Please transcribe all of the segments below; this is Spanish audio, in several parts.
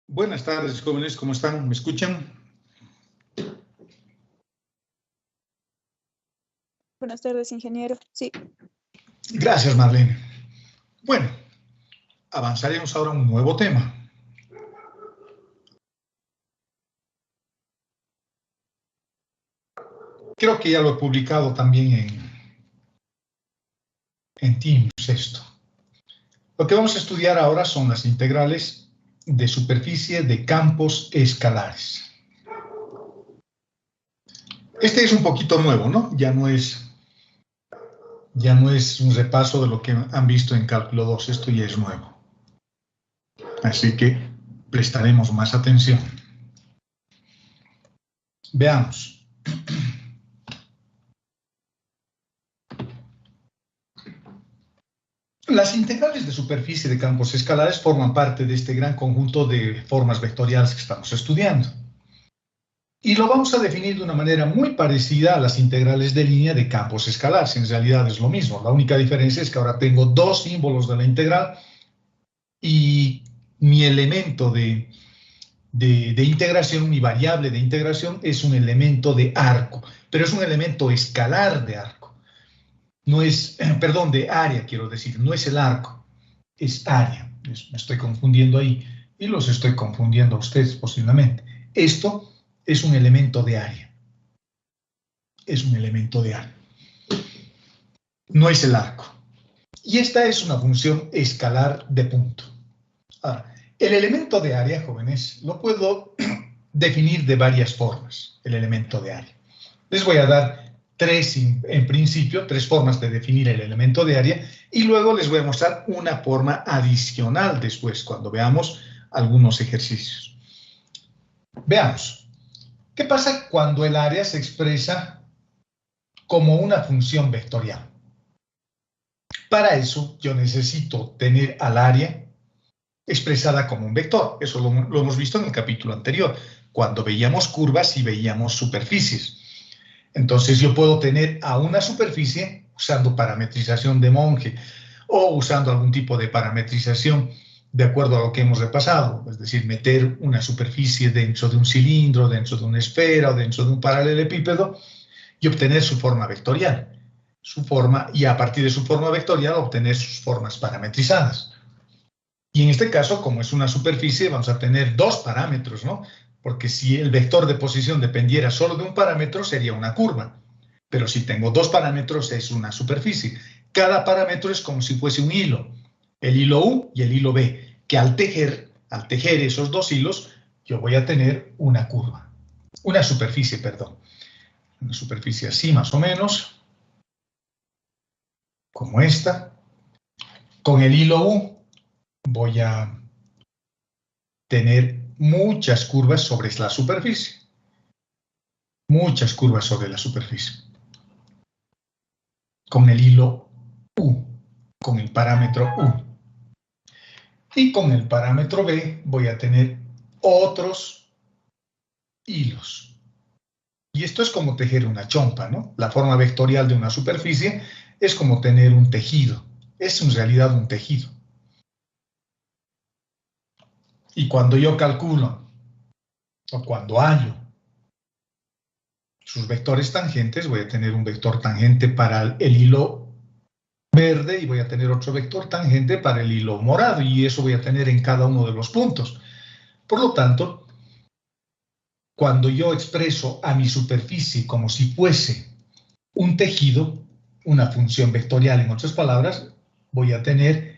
Buenas tardes, jóvenes, ¿cómo están? ¿Me escuchan? Buenas tardes, ingeniero. Sí. Gracias, Marlene. Bueno, avanzaremos ahora a un nuevo tema. Creo que ya lo he publicado también en Teams esto. Lo que vamos a estudiar ahora son las integrales de superficie de campos escalares. Este es un poquito nuevo, ¿no? Ya no es un repaso de lo que han visto en Cálculo 2, esto ya es nuevo. Así que prestaremos más atención. Veamos. Las integrales de superficie de campos escalares forman parte de este gran conjunto de formas vectoriales que estamos estudiando. Y lo vamos a definir de una manera muy parecida a las integrales de línea de campos escalares. En realidad es lo mismo. La única diferencia es que ahora tengo dos símbolos de la integral y mi elemento de integración, mi variable de integración es un elemento de arco, pero es un elemento escalar de arco. No es, perdón, de área, quiero decir, no es el arco. Es área. Me estoy confundiendo ahí y los estoy confundiendo a ustedes posiblemente. Esto es un elemento de área. Es un elemento de área. No es el arco. Y esta es una función escalar de punto. Ahora, el elemento de área, jóvenes, lo puedo definir de varias formas, el elemento de área. Les voy a dar en principio, tres formas de definir el elemento de área y luego les voy a mostrar una forma adicional después, cuando veamos algunos ejercicios. Veamos. ¿Qué pasa cuando el área se expresa como una función vectorial? Para eso yo necesito tener al área expresada como un vector. Eso lo hemos visto en el capítulo anterior, cuando veíamos curvas y veíamos superficies. Entonces yo puedo tener a una superficie usando parametrización de Monge o usando algún tipo de parametrización de acuerdo a lo que hemos repasado, es decir, meter una superficie dentro de un cilindro, dentro de una esfera o dentro de un paralelepípedo y obtener su forma vectorial, y a partir de su forma vectorial obtener sus formas parametrizadas. Y en este caso, como es una superficie, vamos a tener dos parámetros, ¿no? Porque si el vector de posición dependiera solo de un parámetro, sería una curva. Pero si tengo dos parámetros, es una superficie. Cada parámetro es como si fuese un hilo. El hilo U y el hilo B, que al tejer esos dos hilos, yo voy a tener una curva. Una superficie, perdón. Una superficie así, más o menos. Como esta. Con el hilo U voy a tener muchas curvas sobre la superficie. Muchas curvas sobre la superficie. Con el hilo U, con el parámetro U. Y con el parámetro B voy a tener otros hilos. Y esto es como tejer una chompa, ¿no? La forma vectorial de una superficie es como tener un tejido. Es en realidad un tejido. Y cuando yo calculo, o cuando hallo sus vectores tangentes, voy a tener un vector tangente para el hilo verde y voy a tener otro vector tangente para el hilo morado, y eso voy a tener en cada uno de los puntos. Por lo tanto, cuando yo expreso a mi superficie como si fuese un tejido, una función vectorial en otras palabras, voy a tener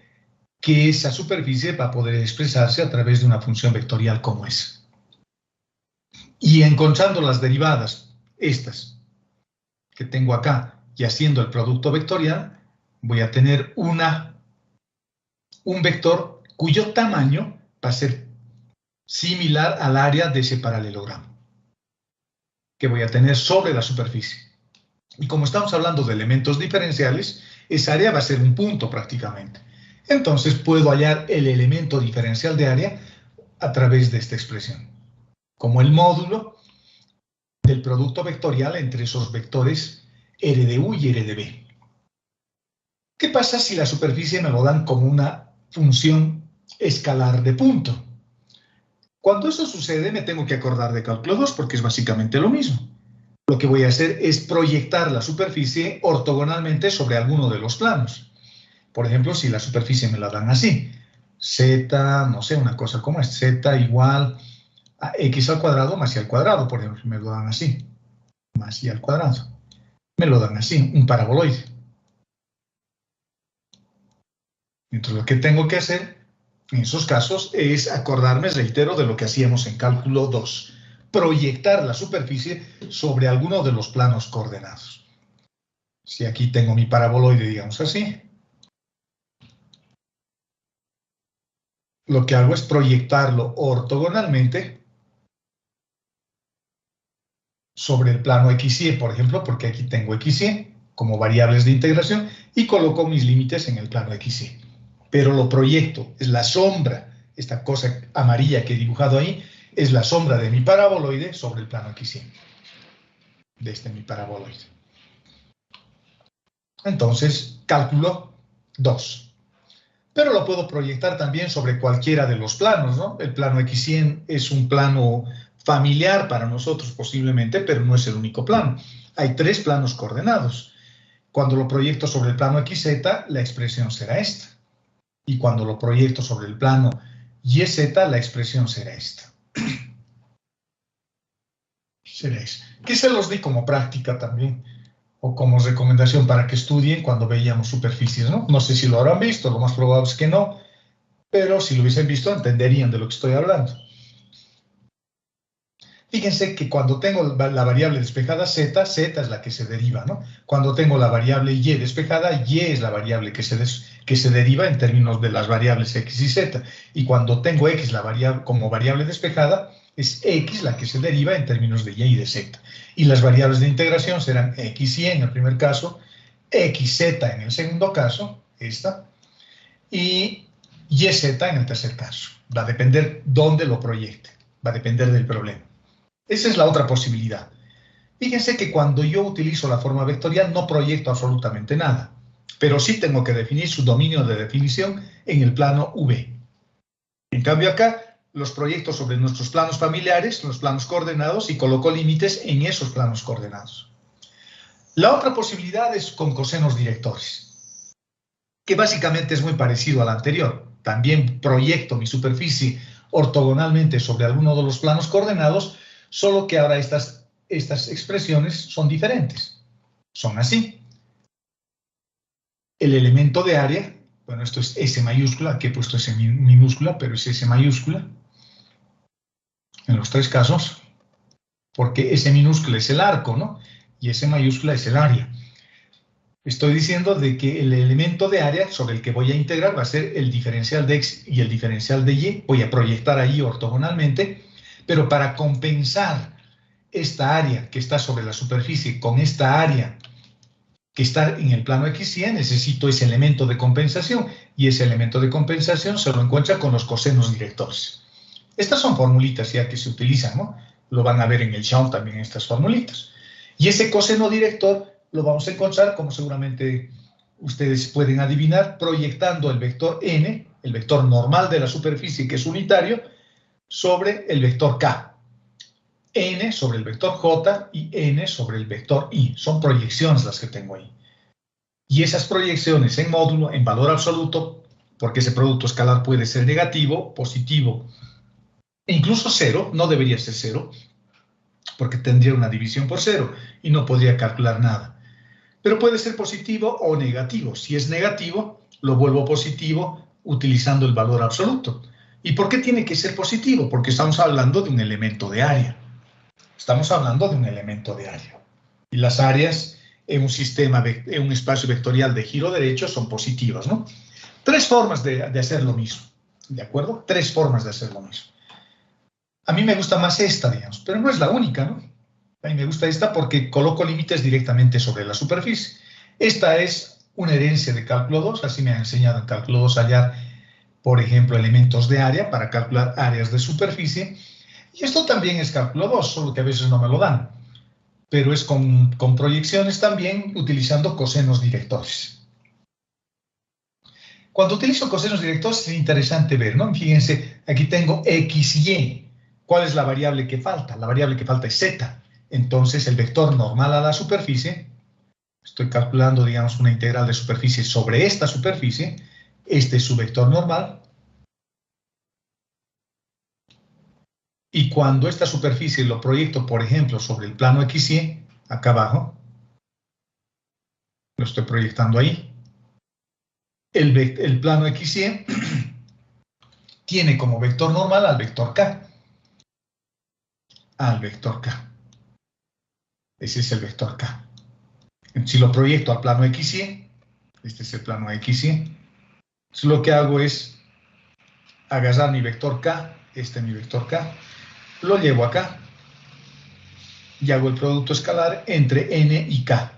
que esa superficie va a poder expresarse a través de una función vectorial como esa. Y encontrando las derivadas, estas que tengo acá, y haciendo el producto vectorial, voy a tener un vector cuyo tamaño va a ser similar al área de ese paralelogramo que voy a tener sobre la superficie. Y como estamos hablando de elementos diferenciales, esa área va a ser un punto prácticamente. Entonces puedo hallar el elemento diferencial de área a través de esta expresión, como el módulo del producto vectorial entre esos vectores R de U y R de B. ¿Qué pasa si la superficie me lo dan como una función escalar de punto? Cuando eso sucede, me tengo que acordar de cálculo 2 porque es básicamente lo mismo. Lo que voy a hacer es proyectar la superficie ortogonalmente sobre alguno de los planos. Por ejemplo, si la superficie me la dan así, z, no sé, una cosa como es, z igual a x al cuadrado más y al cuadrado, por ejemplo, me lo dan así, más y al cuadrado. Me lo dan así, un paraboloide. Entonces, lo que tengo que hacer en esos casos es acordarme, reitero, de lo que hacíamos en cálculo 2. Proyectar la superficie sobre alguno de los planos coordenados. Si aquí tengo mi paraboloide, digamos así, lo que hago es proyectarlo ortogonalmente sobre el plano XY, por ejemplo, porque aquí tengo XY como variables de integración y coloco mis límites en el plano XY. Pero lo proyecto, es la sombra, esta cosa amarilla que he dibujado ahí, es la sombra de mi paraboloide sobre el plano XY, de este mi paraboloide. Entonces, cálculo 2. Pero lo puedo proyectar también sobre cualquiera de los planos, ¿no? El plano XY es un plano familiar para nosotros posiblemente, pero no es el único plano. Hay 3 planos coordenados. Cuando lo proyecto sobre el plano XZ, la expresión será esta. Y cuando lo proyecto sobre el plano YZ, la expresión será esta. Que se los di como práctica también, o como recomendación para que estudien cuando veíamos superficies, ¿no? No sé si lo habrán visto, lo más probable es que no, pero si lo hubiesen visto entenderían de lo que estoy hablando. Fíjense que cuando tengo la variable despejada z, z es la que se deriva, ¿no? Cuando tengo la variable y despejada, y es la variable que se deriva en términos de las variables x y z. Y cuando tengo x como variable despejada, es x la que se deriva en términos de y de z. Y las variables de integración serán x y en el primer caso, xz en el segundo caso, esta, y yz en el tercer caso. Va a depender dónde lo proyecte, va a depender del problema. Esa es la otra posibilidad. Fíjense que cuando yo utilizo la forma vectorial no proyecto absolutamente nada, pero sí tengo que definir su dominio de definición en el plano V. En cambio acá los proyecto sobre nuestros planos familiares, los planos coordenados, y coloco límites en esos planos coordenados. La otra posibilidad es con cosenos directores, que básicamente es muy parecido al anterior. También proyecto mi superficie ortogonalmente sobre alguno de los planos coordenados, solo que ahora estas expresiones son diferentes. Son así. El elemento de área, bueno, esto es S mayúscula, aquí he puesto S minúscula, pero es S mayúscula, en los 3 casos, porque S minúscula es el arco, ¿no? Y S mayúscula es el área. Estoy diciendo de que el elemento de área sobre el que voy a integrar va a ser el diferencial de x y el diferencial de y. Voy a proyectar ahí ortogonalmente, pero para compensar esta área que está sobre la superficie con esta área que está en el plano XY, necesito ese elemento de compensación, y ese elemento de compensación se lo encuentra con los cosenos directores. Estas son formulitas ya que se utilizan, ¿no? Lo van a ver en el Shaun también, estas formulitas. Y ese coseno director lo vamos a encontrar, como seguramente ustedes pueden adivinar, proyectando el vector n, el vector normal de la superficie que es unitario, sobre el vector k. N sobre el vector j y n sobre el vector i. Son proyecciones las que tengo ahí. Y esas proyecciones en módulo, en valor absoluto, porque ese producto escalar puede ser negativo, positivo, e incluso cero, no debería ser cero, porque tendría una división por cero y no podría calcular nada. Pero puede ser positivo o negativo. Si es negativo, lo vuelvo positivo utilizando el valor absoluto. ¿Y por qué tiene que ser positivo? Porque estamos hablando de un elemento de área. Estamos hablando de un elemento de área. Y las áreas en un sistema, en un espacio vectorial de giro derecho son positivas, ¿no? 3 formas de hacer lo mismo, ¿de acuerdo? 3 formas de hacer lo mismo. A mí me gusta más esta, digamos, pero no es la única, ¿no? A mí me gusta esta porque coloco límites directamente sobre la superficie. Esta es una herencia de cálculo 2, así me han enseñado en cálculo 2 hallar, por ejemplo, elementos de área para calcular áreas de superficie. Y esto también es cálculo 2, solo que a veces no me lo dan. Pero es con proyecciones también utilizando cosenos directores. Cuando utilizo cosenos directores es interesante ver, ¿no? Fíjense, aquí tengo XY. ¿Cuál es la variable que falta? La variable que falta es z. Entonces, el vector normal a la superficie, estoy calculando, digamos, una integral de superficie sobre esta superficie, este es su vector normal, y cuando esta superficie lo proyecto, por ejemplo, sobre el plano XY, acá abajo, lo estoy proyectando ahí, el plano XY tiene como vector normal al vector K. Al vector K. Ese es el vector K. Si lo proyecto al plano XY, este es el plano XY, lo que hago es agarrar mi vector K, este es mi vector K, lo llevo acá y hago el producto escalar entre N y K.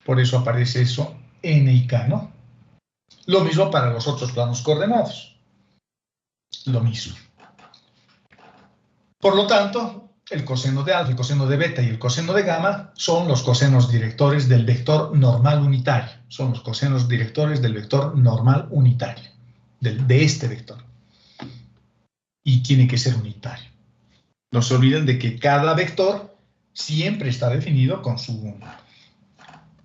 Por eso aparece eso, N y K, ¿no? Lo mismo para los otros planos coordenados. Lo mismo. Por lo tanto, el coseno de alfa, el coseno de beta y el coseno de gamma son los cosenos directores del vector normal unitario. Son los cosenos directores del vector normal unitario, de este vector. Y tiene que ser unitario. No se olviden de que cada vector siempre está definido con su...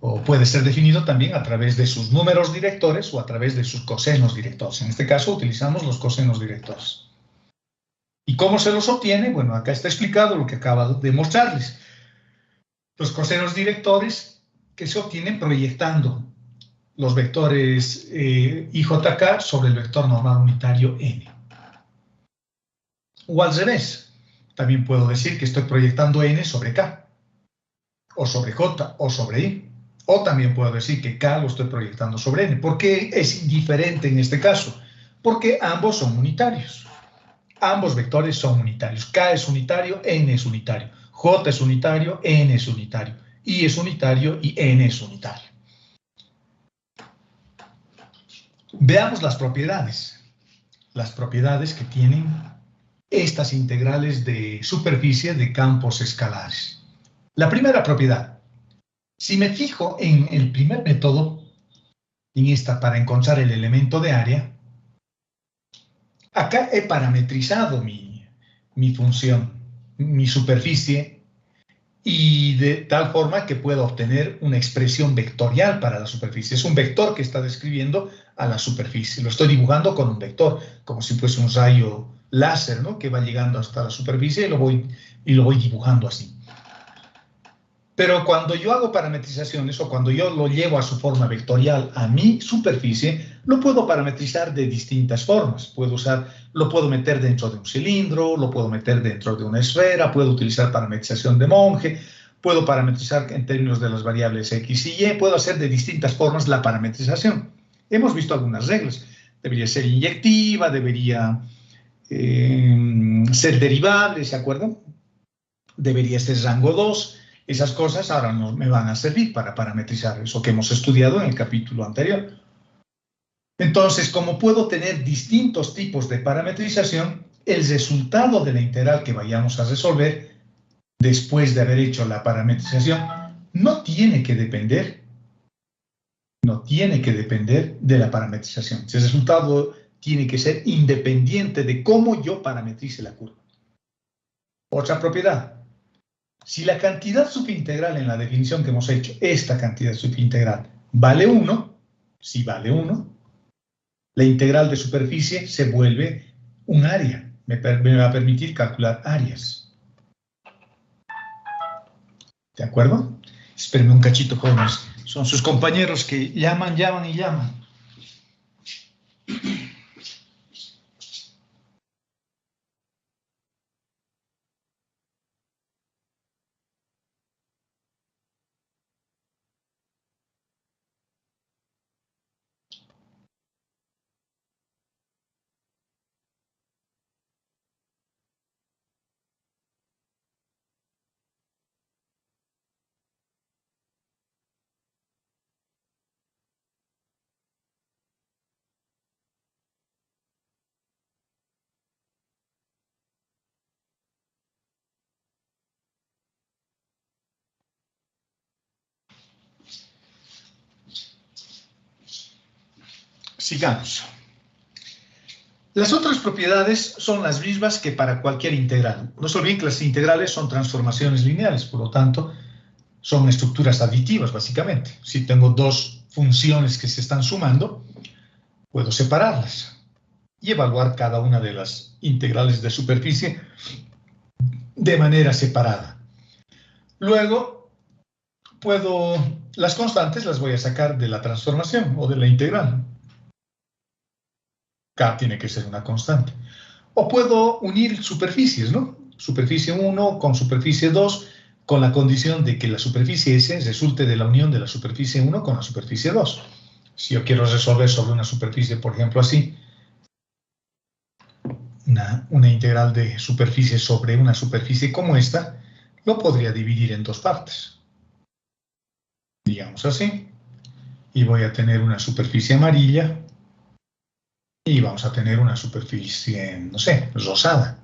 o puede ser definido también a través de sus números directores o a través de sus cosenos directores. En este caso utilizamos los cosenos directores. ¿Y cómo se los obtiene? Bueno, acá está explicado lo que acabo de mostrarles. Los cosenos directores que se obtienen proyectando los vectores I, J, K sobre el vector normal unitario N. O al revés, también puedo decir que estoy proyectando N sobre K, o sobre J, o sobre I. O también puedo decir que K lo estoy proyectando sobre N. ¿Por qué es indiferente en este caso? Porque ambos son unitarios. Ambos vectores son unitarios. K es unitario, N es unitario. J es unitario, N es unitario. I es unitario y N es unitario. Veamos las propiedades. Las propiedades que tienen estas integrales de superficie de campos escalares. La primera propiedad. Si me fijo en el primer método, en esta para encontrar el elemento de área, acá he parametrizado mi función, mi superficie, y de tal forma que puedo obtener una expresión vectorial para la superficie. Es un vector que está describiendo a la superficie. Lo estoy dibujando con un vector, como si fuese un rayo láser, ¿no? Que va llegando hasta la superficie y lo voy dibujando así. Pero cuando yo hago parametrizaciones o cuando yo lo llevo a su forma vectorial a mi superficie, lo puedo parametrizar de distintas formas. Lo puedo meter dentro de un cilindro, lo puedo meter dentro de una esfera, puedo utilizar parametrización de Monge, puedo parametrizar en términos de las variables X y Y, puedo hacer de distintas formas la parametrización. Hemos visto algunas reglas. Debería ser inyectiva, debería ser derivable, ¿se acuerdan? Debería ser rango 2. Esas cosas ahora no me van a servir para parametrizar eso que hemos estudiado en el capítulo anterior. Entonces, como puedo tener distintos tipos de parametrización, el resultado de la integral que vayamos a resolver después de haber hecho la parametrización no tiene que depender de la parametrización. Ese resultado tiene que ser independiente de cómo yo parametrice la curva. Otra propiedad. Si la cantidad subintegral en la definición que hemos hecho, esta cantidad subintegral, vale 1, si vale 1, la integral de superficie se vuelve un área. Me va a permitir calcular áreas. ¿De acuerdo? Espérenme un cachito, jóvenes. Son sus compañeros que llaman y llaman. Sigamos. Las otras propiedades son las mismas que para cualquier integral. No se olviden que las integrales son transformaciones lineales, por lo tanto, son estructuras aditivas, básicamente. Si tengo dos funciones que se están sumando, puedo separarlas y evaluar cada una de las integrales de superficie de manera separada. Luego, las constantes las voy a sacar de la transformación o de la integral. K tiene que ser una constante. O puedo unir superficies, ¿no? Superficie 1 con superficie 2, con la condición de que la superficie S resulte de la unión de la superficie 1 con la superficie 2. Si yo quiero resolver sobre una superficie, por ejemplo, así, una integral de superficie sobre una superficie como esta, lo podría dividir en dos partes. Digamos así. Y voy a tener una superficie amarilla y vamos a tener una superficie, no sé, rosada.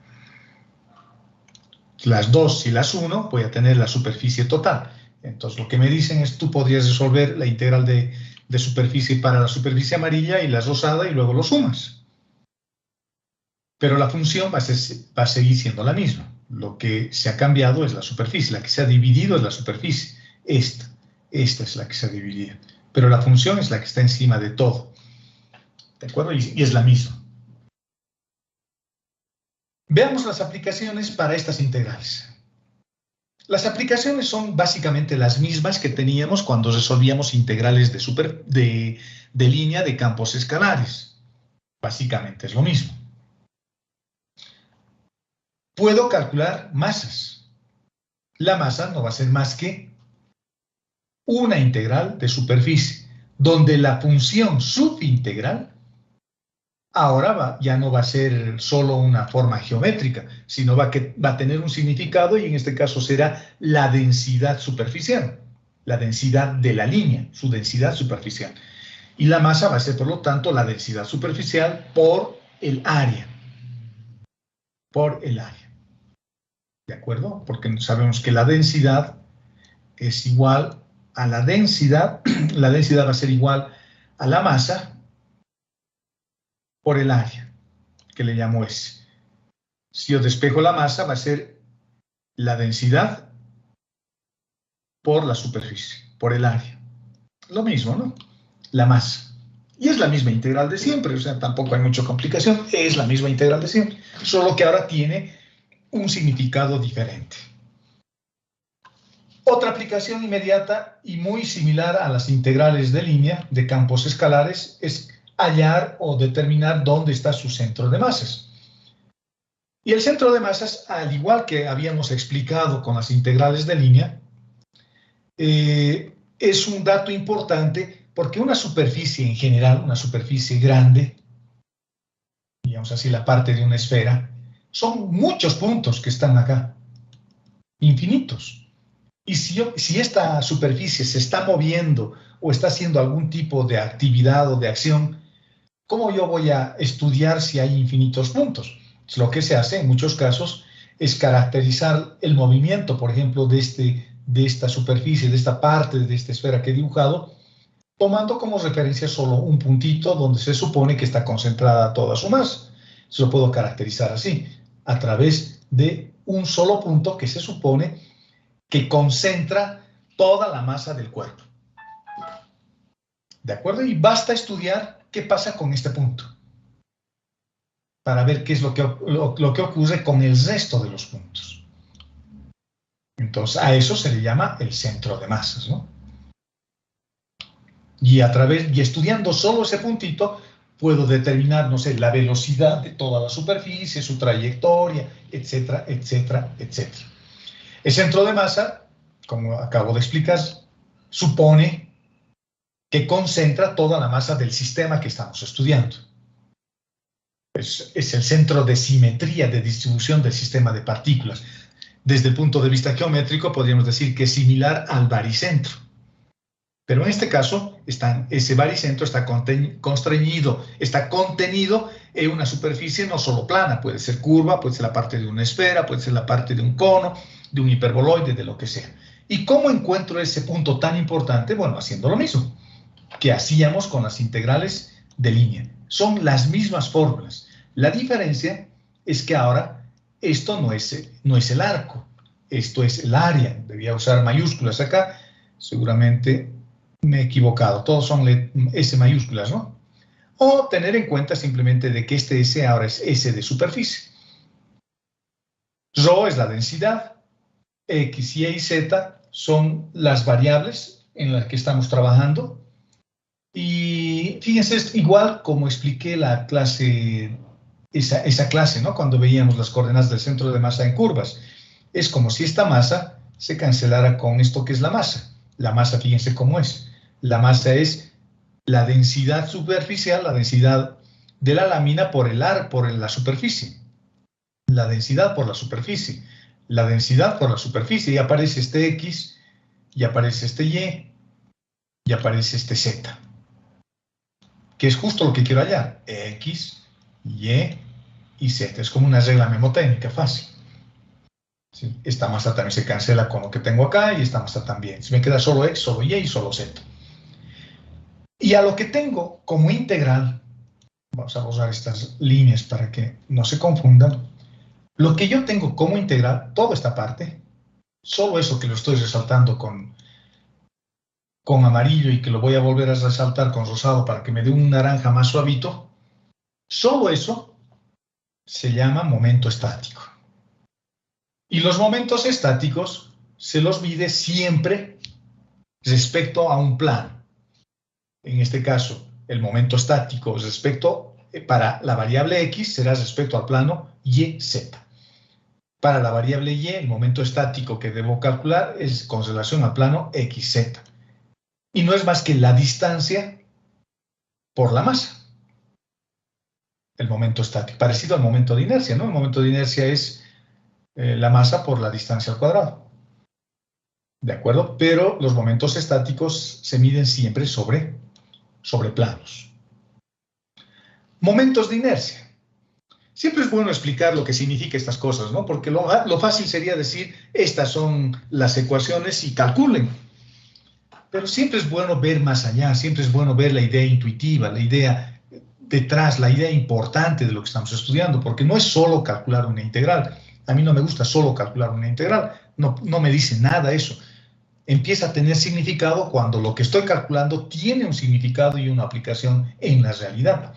Las dos, si las uno, voy a tener la superficie total. Entonces, lo que me dicen es, tú podrías resolver la integral de superficie para la superficie amarilla y la rosada y luego lo sumas. Pero la función va a seguir siendo la misma. Lo que se ha cambiado es la superficie, la que se ha dividido es la superficie. Esta es la que se ha dividido. Pero la función es la que está encima de todo. ¿De acuerdo? Y es la misma. Veamos las aplicaciones para estas integrales. Las aplicaciones son básicamente las mismas que teníamos cuando resolvíamos integrales de línea de campos escalares. Básicamente es lo mismo. Puedo calcular masas. La masa no va a ser más que una integral de superficie, donde la función subintegral ahora ya no va a ser solo una forma geométrica, sino va a tener un significado y en este caso será la densidad superficial, la densidad de la línea, su densidad superficial. Y la masa va a ser, por lo tanto, la densidad superficial por el área. Por el área. ¿De acuerdo? Porque sabemos que la densidad es igual a la densidad va a ser igual a la masa por el área, que le llamo S. Si yo despejo la masa, va a ser la densidad por la superficie, por el área. Lo mismo, ¿no? La masa. Y es la misma integral de siempre, o sea, tampoco hay mucha complicación, es la misma integral de siempre, solo que ahora tiene un significado diferente. Otra aplicación inmediata y muy similar a las integrales de línea de campos escalares es hallar o determinar dónde está su centro de masas. Y el centro de masas, al igual que habíamos explicado con las integrales de línea, es un dato importante porque una superficie en general, una superficie grande, digamos así la parte de una esfera, son muchos puntos que están acá, infinitos. Y si esta superficie se está moviendo o está haciendo algún tipo de actividad o de acción, ¿cómo yo voy a estudiar si hay infinitos puntos? Lo que se hace en muchos casos es caracterizar el movimiento, por ejemplo, de esta superficie, de esta parte de esta esfera que he dibujado, tomando como referencia solo un puntito donde se supone que está concentrada toda su masa. Se lo puedo caracterizar así, a través de un solo punto que se supone que concentra toda la masa del cuerpo. ¿De acuerdo? Y basta estudiar qué pasa con este punto para ver qué es lo que ocurre con el resto de los puntos. Entonces, a eso se le llama el centro de masas, ¿no? Y estudiando solo ese puntito, puedo determinar, no sé, la velocidad de toda la superficie, su trayectoria, etcétera, etcétera, etcétera. El centro de masa, como acabo de explicar, supone que concentra toda la masa del sistema que estamos estudiando. Es el centro de simetría de distribución del sistema de partículas. Desde el punto de vista geométrico, podríamos decir que es similar al baricentro. Pero en este caso, ese baricentro está contenido en una superficie no solo plana, puede ser curva, puede ser la parte de una esfera, puede ser la parte de un cono, de un hiperboloide, de lo que sea. ¿Y cómo encuentro ese punto tan importante? Bueno, haciendo lo mismo que hacíamos con las integrales de línea. Son las mismas fórmulas. La diferencia es que ahora esto no es el arco, esto es el área. Debía usar mayúsculas acá, seguramente me he equivocado, todos son S mayúsculas, ¿no? O tener en cuenta simplemente de que este S ahora es S de superficie. Rho es la densidad, X, Y y Z son las variables en las que estamos trabajando. Y fíjense, es igual como expliqué la clase, esa clase, ¿no? Cuando veíamos las coordenadas del centro de masa en curvas. Es como si esta masa se cancelara con esto que es la masa. La masa, fíjense cómo es. La masa es la densidad superficial, la densidad de la lámina por la superficie. La densidad por la superficie. La densidad por la superficie. Y aparece este X, y aparece este Y, y aparece este Z. Que es justo lo que quiero hallar. X, Y y Z. Es como una regla memotécnica fácil. ¿Sí? Esta masa también se cancela con lo que tengo acá y esta masa también. Si me queda solo X, solo Y y solo Z. Y a lo que tengo como integral, vamos a borrar estas líneas para que no se confundan. Lo que yo tengo como integral, toda esta parte, solo eso que lo estoy resaltando con amarillo y que lo voy a volver a resaltar con rosado para que me dé un naranja más suavito, solo eso se llama momento estático. Y los momentos estáticos se los mide siempre respecto a un plano. En este caso, el momento estático para la variable X será respecto al plano Y, Z. Para la variable Y, el momento estático que debo calcular es con relación al plano X, Z. Y no es más que la distancia por la masa. El momento estático, parecido al momento de inercia, ¿no? El momento de inercia es la masa por la distancia al cuadrado. ¿De acuerdo? Pero los momentos estáticos se miden siempre sobre planos. Momentos de inercia. Siempre es bueno explicar lo que significa estas cosas, ¿no? Porque lo fácil sería decir, estas son las ecuaciones y calculen. Pero siempre es bueno ver más allá, siempre es bueno ver la idea intuitiva, la idea detrás, la idea importante de lo que estamos estudiando, porque no es solo calcular una integral. A mí no me gusta solo calcular una integral, no me dice nada eso. Empieza a tener significado cuando lo que estoy calculando tiene un significado y una aplicación en la realidad.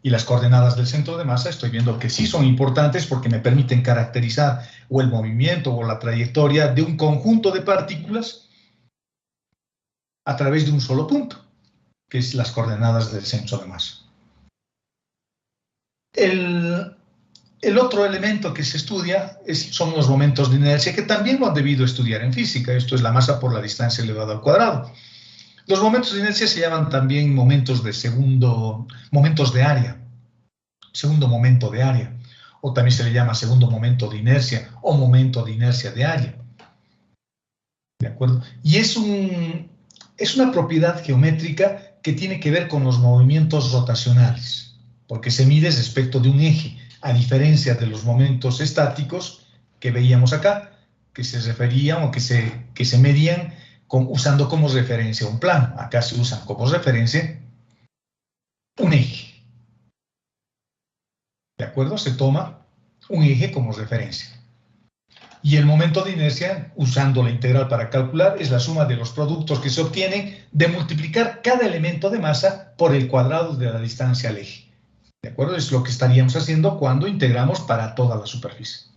Y las coordenadas del centro de masa estoy viendo que sí son importantes porque me permiten caracterizar o el movimiento o la trayectoria de un conjunto de partículas a través de un solo punto, que es las coordenadas del centro de masa. El otro elemento que se estudia son los momentos de inercia, que también lo han debido estudiar en física. Esto es la masa por la distancia elevada al cuadrado. Los momentos de inercia se llaman también momentos de área, segundo momento de área, o también se le llama segundo momento de inercia o momento de inercia de área. ¿De acuerdo? Y es una propiedad geométrica que tiene que ver con los movimientos rotacionales, porque se mide respecto de un eje, a diferencia de los momentos estáticos que veíamos acá, que se referían o que se medían usando como referencia un plano. Acá se usan como referencia un eje. ¿De acuerdo? Se toma un eje como referencia. Y el momento de inercia, usando la integral para calcular, es la suma de los productos que se obtienen de multiplicar cada elemento de masa por el cuadrado de la distancia al eje. ¿De acuerdo? Es lo que estaríamos haciendo cuando integramos para toda la superficie.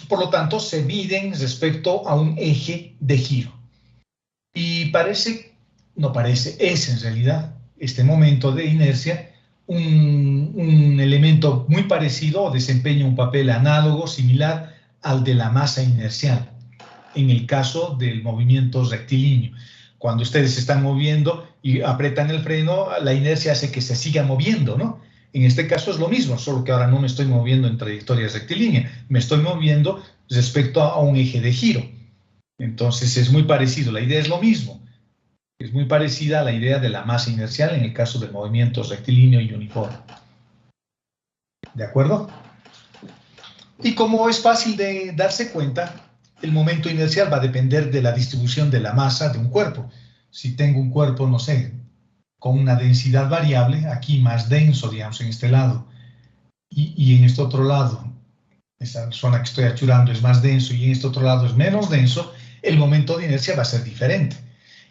Por lo tanto, se miden respecto a un eje de giro. Y es en realidad este momento de inercia un elemento muy parecido o desempeña un papel análogo, similar al de la masa inercial, en el caso del movimiento rectilíneo. Cuando ustedes se están moviendo y apretan el freno, la inercia hace que se siga moviendo, ¿no? En este caso es lo mismo, solo que ahora no me estoy moviendo en trayectoria rectilínea, me estoy moviendo respecto a un eje de giro. Entonces es muy parecido, la idea es lo mismo. Es muy parecida a la idea de la masa inercial en el caso del movimiento rectilíneo y uniforme. ¿De acuerdo? Y como es fácil de darse cuenta, el momento inercial va a depender de la distribución de la masa de un cuerpo. Si tengo un cuerpo, no sé, con una densidad variable, aquí más denso, digamos, en este lado, y en este otro lado, esta zona que estoy achurando es más denso y en este otro lado es menos denso, el momento de inercia va a ser diferente.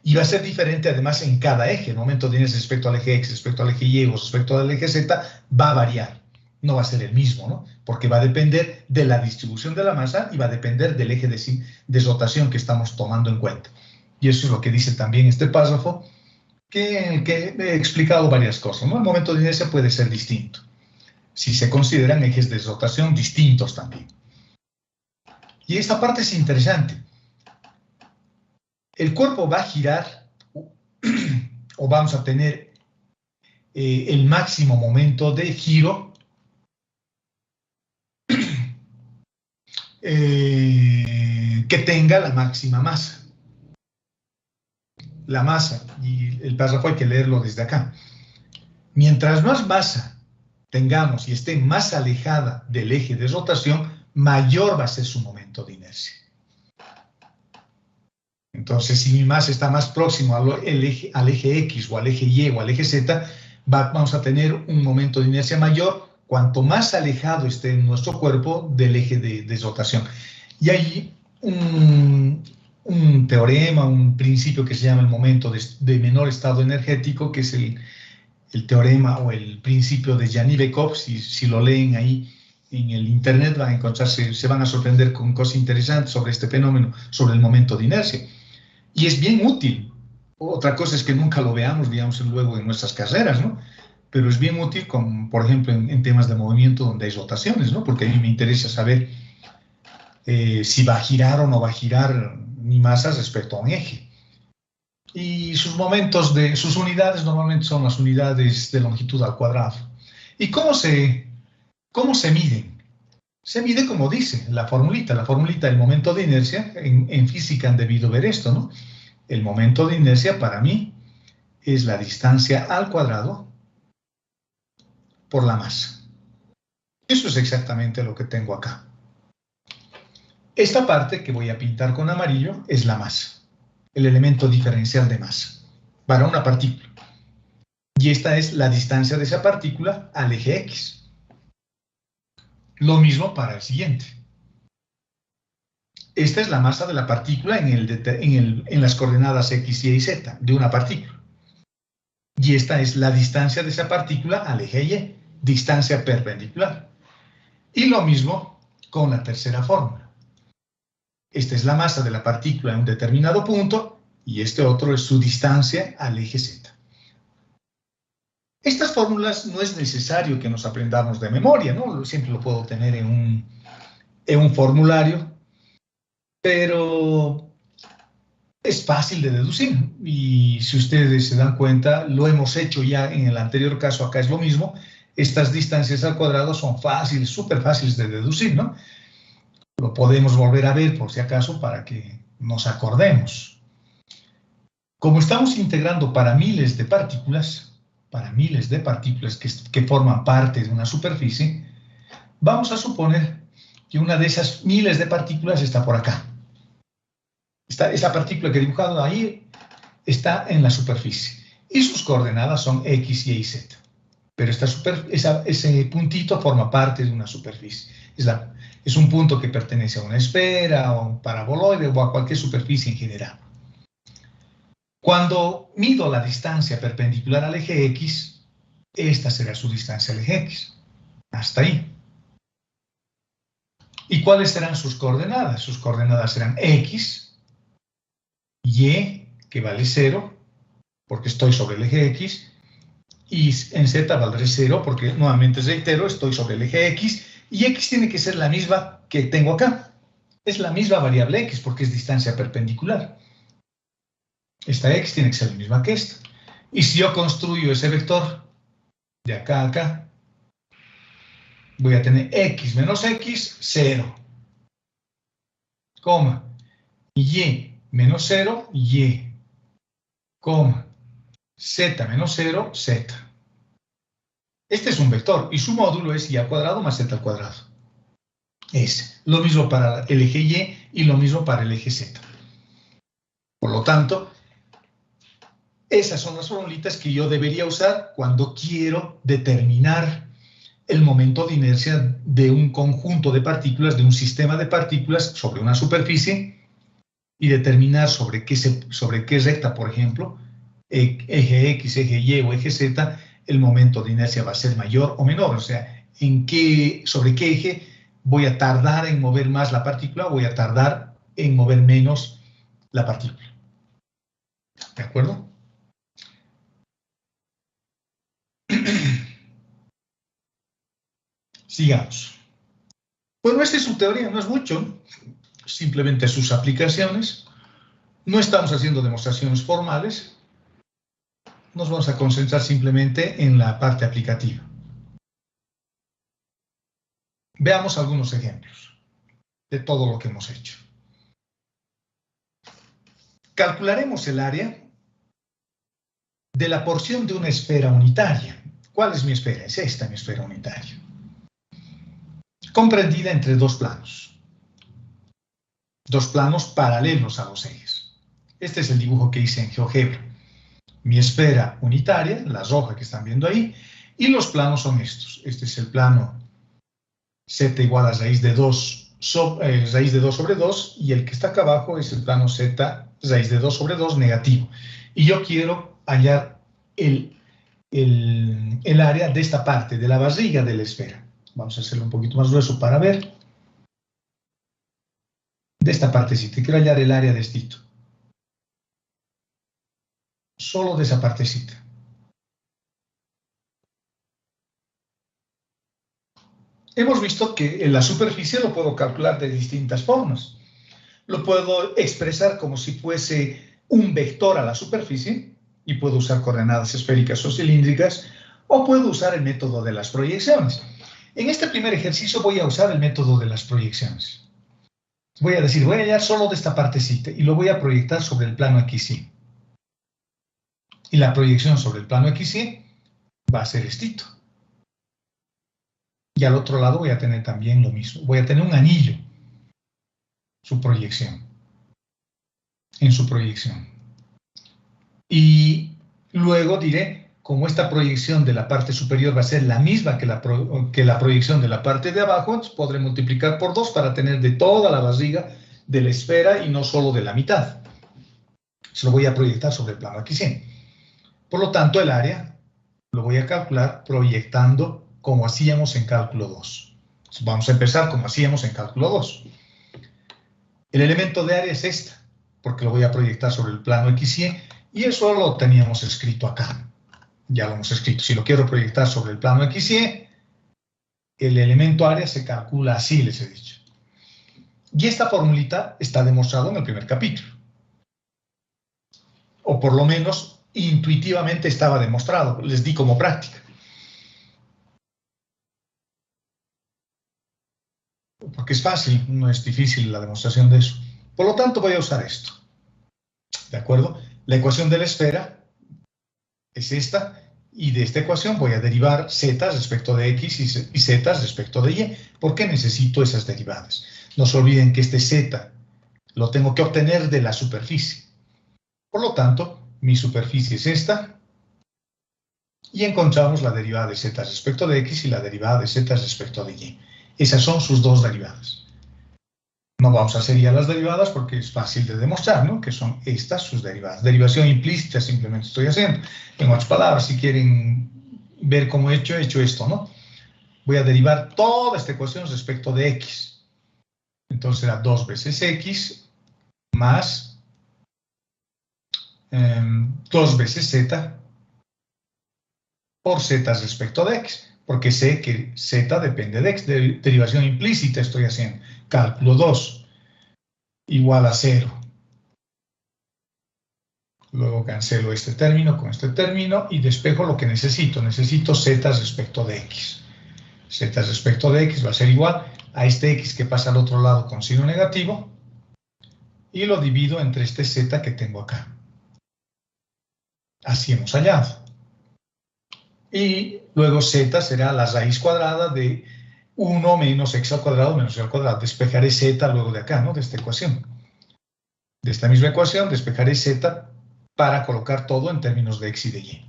Y va a ser diferente además en cada eje. El momento de inercia respecto al eje X, respecto al eje Y o respecto al eje Z va a variar. No va a ser el mismo, ¿no? Porque va a depender de la distribución de la masa y va a depender del eje de rotación que estamos tomando en cuenta. Y eso es lo que dice también este párrafo, en el que he explicado varias cosas, ¿no? El momento de inercia puede ser distinto, si se consideran ejes de rotación distintos también. Y esta parte es interesante. El cuerpo va a girar o vamos a tener el máximo momento de giro que tenga la máxima masa. La masa, y el párrafo hay que leerlo desde acá. Mientras más masa tengamos y esté más alejada del eje de rotación, mayor va a ser su momento de inercia. Entonces, si mi masa está más próximo al eje X o al eje Y o al eje Z, vamos a tener un momento de inercia mayor cuanto más alejado esté nuestro cuerpo del eje de rotación. Y hay un teorema, un principio que se llama el momento de menor estado energético, que es el teorema o el principio de Janivikov. Si lo leen ahí en el internet van a encontrarse, se van a sorprender con cosas interesantes sobre este fenómeno, sobre el momento de inercia. Y es bien útil. Otra cosa es que nunca lo veamos, digamos, luego en nuestras carreras, ¿no? Pero es bien útil, por ejemplo, en temas de movimiento donde hay rotaciones, ¿no? Porque a mí me interesa saber si va a girar o no va a girar mi masa respecto a un eje. Y sus unidades normalmente son las unidades de longitud al cuadrado. ¿Y cómo se miden? Se mide como dice la formulita del momento de inercia. En física han debido ver esto, ¿no? El momento de inercia para mí es la distancia al cuadrado por la masa. Eso es exactamente lo que tengo acá. Esta parte que voy a pintar con amarillo es la masa, el elemento diferencial de masa para una partícula. Y esta es la distancia de esa partícula al eje X. Lo mismo para el siguiente. Esta es la masa de la partícula en las coordenadas X, Y y Z de una partícula. Y esta es la distancia de esa partícula al eje Y, distancia perpendicular. Y lo mismo con la tercera fórmula. Esta es la masa de la partícula en un determinado punto y este otro es su distancia al eje Z. Estas fórmulas no es necesario que nos aprendamos de memoria, ¿no? Siempre lo puedo tener en un formulario, pero es fácil de deducir. Y si ustedes se dan cuenta, lo hemos hecho ya en el anterior caso, acá es lo mismo. Estas distancias al cuadrado son fáciles, súper fáciles de deducir, ¿no? Lo podemos volver a ver por si acaso para que nos acordemos. Como estamos integrando para miles de partículas que forman parte de una superficie, vamos a suponer que una de esas miles de partículas está por acá. Esa partícula que he dibujado ahí está en la superficie y sus coordenadas son X, Y y Z. Pero ese puntito forma parte de una superficie. Es un punto que pertenece a una esfera, o a un paraboloide o a cualquier superficie en general. Cuando mido la distancia perpendicular al eje X, esta será su distancia al eje X. Hasta ahí. ¿Y cuáles serán sus coordenadas? Sus coordenadas serán X, Y, que vale 0, porque estoy sobre el eje X, y en Z valdré 0, porque nuevamente reitero, estoy sobre el eje X, y X tiene que ser la misma que tengo acá. Es la misma variable X, porque es distancia perpendicular. Esta X tiene que ser la misma que esta. Y si yo construyo ese vector de acá a acá, voy a tener X menos X, 0. Coma. Y menos 0, Y. Coma. Z menos 0, Z. Este es un vector y su módulo es Y al cuadrado más Z al cuadrado. Es lo mismo para el eje Y y lo mismo para el eje Z. Por lo tanto, Esas son las formulitas que yo debería usar cuando quiero determinar el momento de inercia de un conjunto de partículas, de un sistema de partículas sobre una superficie, y determinar sobre qué recta, por ejemplo, eje X, eje Y o eje Z, el momento de inercia va a ser mayor o menor. O sea, sobre qué eje voy a tardar en mover más la partícula, voy a tardar en mover menos la partícula. ¿De acuerdo? Sigamos. Bueno, esta es su teoría, no es mucho, simplemente sus aplicaciones. No estamos haciendo demostraciones formales, nos vamos a concentrar simplemente en la parte aplicativa. Veamos algunos ejemplos de todo lo que hemos hecho. Calcularemos el área de la porción de una esfera unitaria. ¿Cuál es mi esfera? Es esta mi esfera unitaria. Comprendida entre dos planos. Dos planos paralelos a los ejes. Este es el dibujo que hice en GeoGebra. Mi esfera unitaria, la roja que están viendo ahí, y los planos son estos. Este es el plano z igual a raíz de 2 sobre 2, y el que está acá abajo es el plano z raíz de 2 sobre 2 negativo. Y yo quiero hallar el área de esta parte, de la barriga de la esfera. Vamos a hacerlo un poquito más grueso para ver. De esta partecita, quiero hallar el área de esto. Solo de esa partecita. Hemos visto que en la superficie lo puedo calcular de distintas formas. Lo puedo expresar como si fuese un vector a la superficie, y puedo usar coordenadas esféricas o cilíndricas, o puedo usar el método de las proyecciones. En este primer ejercicio voy a usar el método de las proyecciones. Voy a decir, voy a hallar solo de esta partecita y lo voy a proyectar sobre el plano XY. Y la proyección sobre el plano XY va a ser estito. Y al otro lado voy a tener también lo mismo. Voy a tener un anillo, su proyección, en su proyección. Y luego diré, como esta proyección de la parte superior va a ser la misma que la proyección de la parte de abajo, podré multiplicar por 2 para tener de toda la barriga de la esfera y no solo de la mitad. Se lo voy a proyectar sobre el plano XY. Por lo tanto, el área lo voy a calcular proyectando como hacíamos en cálculo 2. Entonces, vamos a empezar como hacíamos en cálculo 2. El elemento de área es esta, porque lo voy a proyectar sobre el plano XY, y eso lo teníamos escrito acá. Ya lo hemos escrito. Si lo quiero proyectar sobre el plano XY, el elemento área se calcula así, les he dicho. Y esta formulita está demostrada en el primer capítulo. O por lo menos, intuitivamente estaba demostrado. Les di como práctica. Porque es fácil, no es difícil la demostración de eso. Por lo tanto, voy a usar esto. ¿De acuerdo? La ecuación de la esfera es esta, y de esta ecuación voy a derivar z respecto de x y z respecto de y. ¿Por qué necesito esas derivadas? No se olviden que este z lo tengo que obtener de la superficie. Por lo tanto, mi superficie es esta, y encontramos la derivada de z respecto de x y la derivada de z respecto de y. Esas son sus dos derivadas. No vamos a hacer ya las derivadas porque es fácil de demostrar, ¿no? Que son estas sus derivadas. Derivación implícita simplemente estoy haciendo. En otras palabras, si quieren ver cómo he hecho esto, ¿no? Voy a derivar toda esta ecuación respecto de x. Entonces será 2 veces x más 2 veces z por z respecto de x. Porque sé que z depende de x. Derivación implícita estoy haciendo. Cálculo 2 igual a 0. Luego cancelo este término con este término y despejo lo que necesito. Necesito z respecto de x. Z respecto de x va a ser igual a este x que pasa al otro lado con signo negativo y lo divido entre este z que tengo acá. Así hemos hallado. Y luego z será la raíz cuadrada de 1 menos x al cuadrado menos y al cuadrado. Despejaré z luego de acá, ¿no? De esta ecuación. De esta misma ecuación despejaré z para colocar todo en términos de x y de y.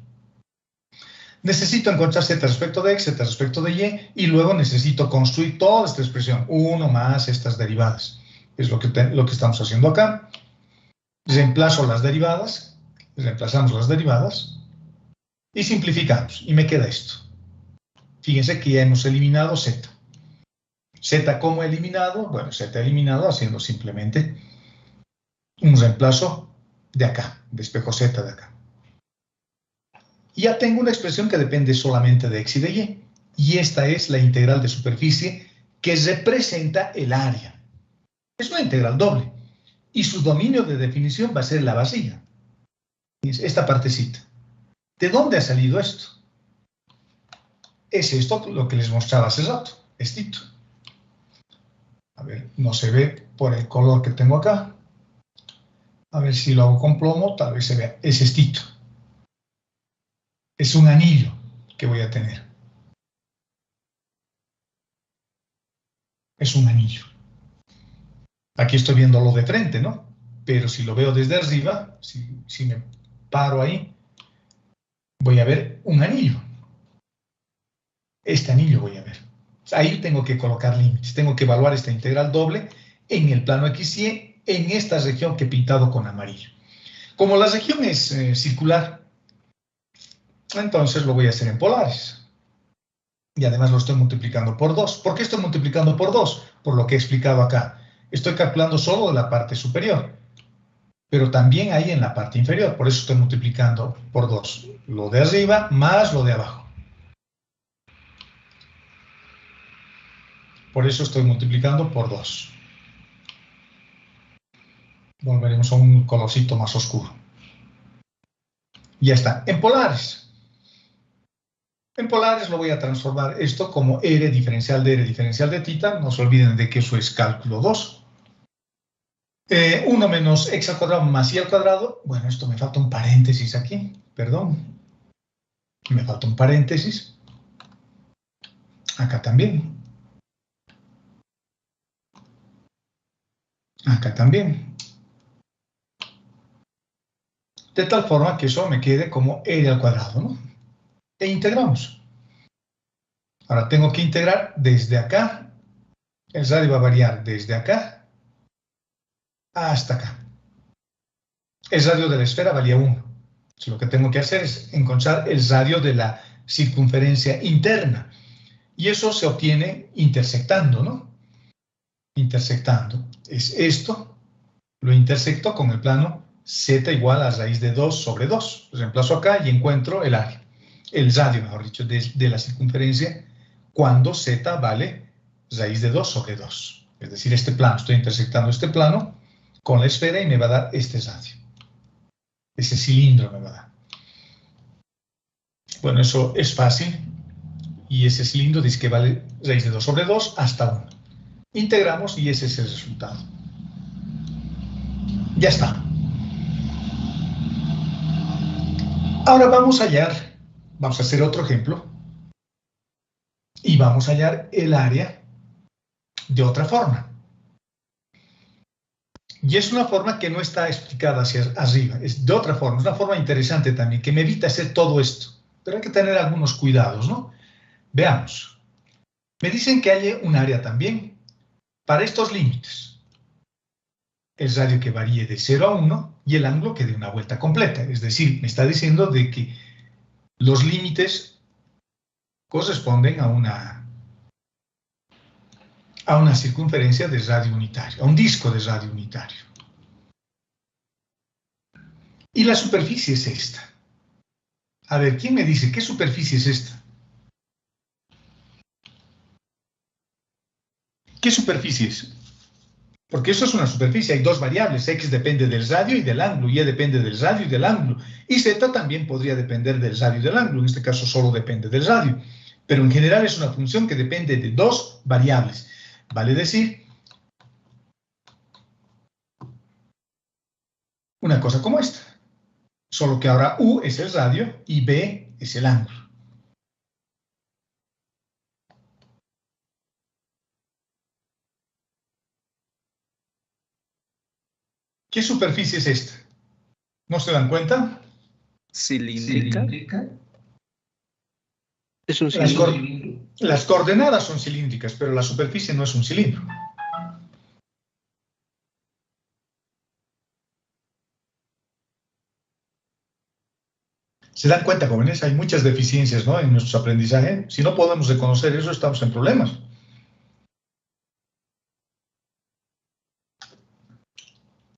Necesito encontrar z respecto de x, z respecto de y luego necesito construir toda esta expresión, 1 más estas derivadas. Es lo que estamos haciendo acá. Reemplazo las derivadas, reemplazamos las derivadas y simplificamos. Y me queda esto. Fíjense que ya hemos eliminado z. Z, ¿cómo he eliminado? Bueno, z he eliminado haciendo simplemente un reemplazo de acá, de espejo z de acá. Y ya tengo una expresión que depende solamente de x y de y. Y esta es la integral de superficie que representa el área. Es una integral doble. Y su dominio de definición va a ser la vacía. Esta partecita. ¿De dónde ha salido esto? Es esto lo que les mostraba hace rato. Estito. A ver, no se ve por el color que tengo acá. A ver si lo hago con plomo, tal vez se vea. Es estito. Es un anillo que voy a tener. Es un anillo. Aquí estoy viéndolo de frente, ¿no? Pero si lo veo desde arriba, si me paro ahí, voy a ver un anillo. Este anillo voy a ver. Ahí tengo que colocar límites. Tengo que evaluar esta integral doble en el plano XY, en esta región que he pintado con amarillo. Como la región es circular, entonces lo voy a hacer en polares. Y además lo estoy multiplicando por 2. ¿Por qué estoy multiplicando por 2? Por lo que he explicado acá. Estoy calculando solo de la parte superior, pero también hay en la parte inferior. Por eso estoy multiplicando por 2. Lo de arriba más lo de abajo. Por eso estoy multiplicando por 2. Volveremos a un colorcito más oscuro. Ya está. En polares. En polares lo voy a transformar esto como R diferencial de R diferencial de θ. No se olviden de que eso es cálculo 2. 1 menos x al cuadrado más y al cuadrado. Bueno, esto me falta un paréntesis aquí. Perdón. Me falta un paréntesis. Acá también. Acá también. De tal forma que eso me quede como R al cuadrado, ¿no? E integramos. Ahora tengo que integrar desde acá. El radio va a variar desde acá hasta acá. El radio de la esfera valía 1. Entonces, lo que tengo que hacer es encontrar el radio de la circunferencia interna. Y eso se obtiene intersectando, ¿no? Intersectando. Es esto, lo intersecto con el plano z igual a raíz de 2 sobre 2. Lo reemplazo acá y encuentro el área. El radio, mejor dicho, de la circunferencia cuando z vale raíz de 2 sobre 2. Es decir, este plano, estoy intersectando este plano con la esfera y me va a dar este radio. Ese cilindro me va a dar. Bueno, eso es fácil. Y ese cilindro dice que vale raíz de 2 sobre 2 hasta 1. Integramos y ese es el resultado. Ya está. Ahora vamos a hacer otro ejemplo. Y vamos a hallar el área de otra forma. Y es una forma que no está explicada hacia arriba, es de otra forma, es una forma interesante también, que me evita hacer todo esto. Pero hay que tener algunos cuidados, ¿no? Veamos. Me dicen que hay un área también para estos límites. El radio que varíe de 0 a 1 y el ángulo que dé una vuelta completa. Es decir, me está diciendo de que los límites corresponden a una circunferencia de radio unitario, a un disco de radio unitario. Y la superficie es esta. A ver, ¿quién me dice qué superficie es esta? ¿Qué superficie es? Porque eso es una superficie, hay dos variables, x depende del radio y del ángulo, y depende del radio y del ángulo, y z también podría depender del radio y del ángulo, en este caso solo depende del radio, pero en general es una función que depende de dos variables, vale decir, una cosa como esta, solo que ahora u es el radio y b es el ángulo. ¿Qué superficie es esta? ¿No se dan cuenta? Cilíndrica. Es un Las, cilindro. las coordenadas son cilíndricas, pero la superficie no es un cilindro. ¿Se dan cuenta, jóvenes? Hay muchas deficiencias, ¿no?, en nuestro aprendizaje. Si no podemos reconocer eso, estamos en problemas.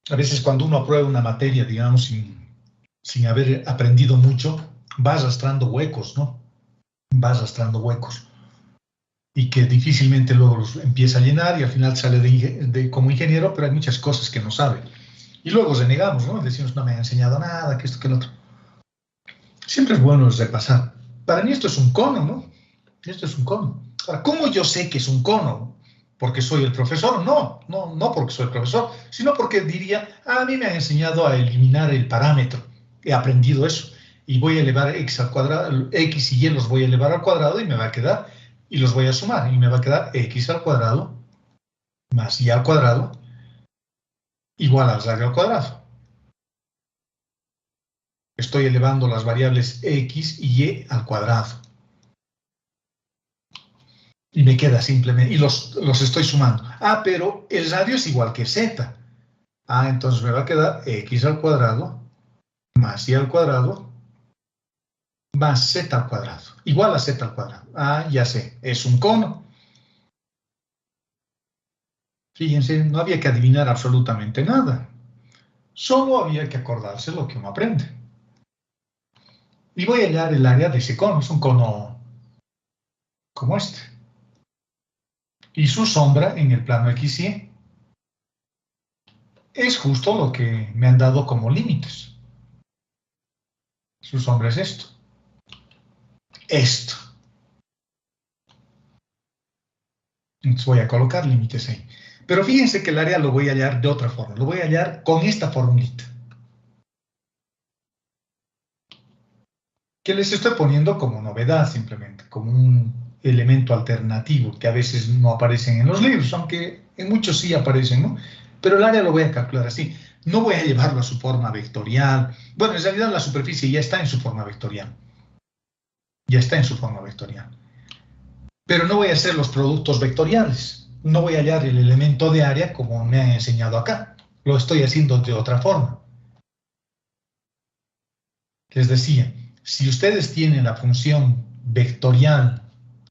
A veces cuando uno aprueba una materia, digamos, sin haber aprendido mucho, va arrastrando huecos, ¿no? Va arrastrando huecos. Y que difícilmente luego los empieza a llenar y al final sale como ingeniero, pero hay muchas cosas que no sabe. Y luego renegamos, ¿no? Decimos, no me han enseñado nada, que esto, que lo otro. Siempre es bueno repasar. Para mí esto es un cono, ¿no? Esto es un cono. Ahora, ¿cómo yo sé que es un cono? ¿Porque soy el profesor? No porque soy el profesor, sino porque diría, a mí me han enseñado a eliminar el parámetro. He aprendido eso. Y voy a elevar x al cuadrado, x y y los voy a elevar al cuadrado y me va a quedar, y los voy a sumar, y me va a quedar x al cuadrado más y al cuadrado igual al radio al cuadrado. Estoy elevando las variables x y y al cuadrado. Y me queda simplemente, y los estoy sumando. Ah, pero el radio es igual que z. Ah, entonces me va a quedar x al cuadrado más y al cuadrado más z al cuadrado. Igual a z al cuadrado. Ah, ya sé, es un cono. Fíjense, no había que adivinar absolutamente nada. Solo había que acordarse lo que uno aprende. Y voy a hallar el área de ese cono. Es un cono como este. Y su sombra en el plano x y y es justo lo que me han dado como límites. Su sombra es esto. Esto. Entonces voy a colocar límites ahí. Pero fíjense que el área lo voy a hallar de otra forma. Lo voy a hallar con esta formulita, que les estoy poniendo como novedad simplemente, como un elemento alternativo que a veces no aparecen en los libros, aunque en muchos sí aparecen, ¿no? Pero el área lo voy a calcular así. No voy a llevarlo a su forma vectorial. Bueno, en realidad la superficie ya está en su forma vectorial. Ya está en su forma vectorial. Pero no voy a hacer los productos vectoriales. No voy a hallar el elemento de área como me han enseñado acá. Lo estoy haciendo de otra forma. Les decía, si ustedes tienen la función vectorial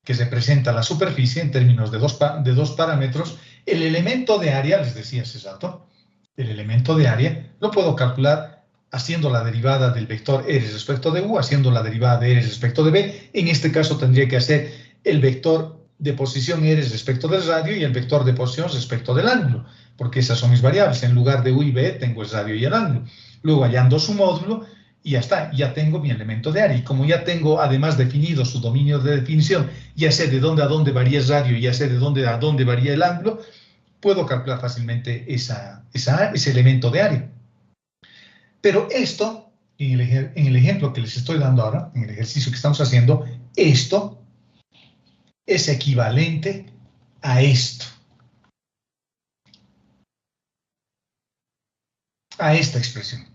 que representa la superficie en términos de dos parámetros, el elemento de área, les decía hace rato, el elemento de área lo puedo calcular haciendo la derivada del vector r respecto de u, haciendo la derivada de r respecto de b. En este caso tendría que hacer el vector de posición r respecto del radio y el vector de posición respecto del ángulo, porque esas son mis variables. En lugar de u y b tengo el radio y el ángulo. Luego hallando su módulo, y ya está, ya tengo mi elemento de área. Y como ya tengo además definido su dominio de definición, ya sé de dónde a dónde varía el radio y ya sé de dónde a dónde varía el ángulo, puedo calcular fácilmente ese elemento de área. Pero esto, en el ejemplo que les estoy dando ahora, en el ejercicio que estamos haciendo, esto es equivalente a esto. A esta expresión.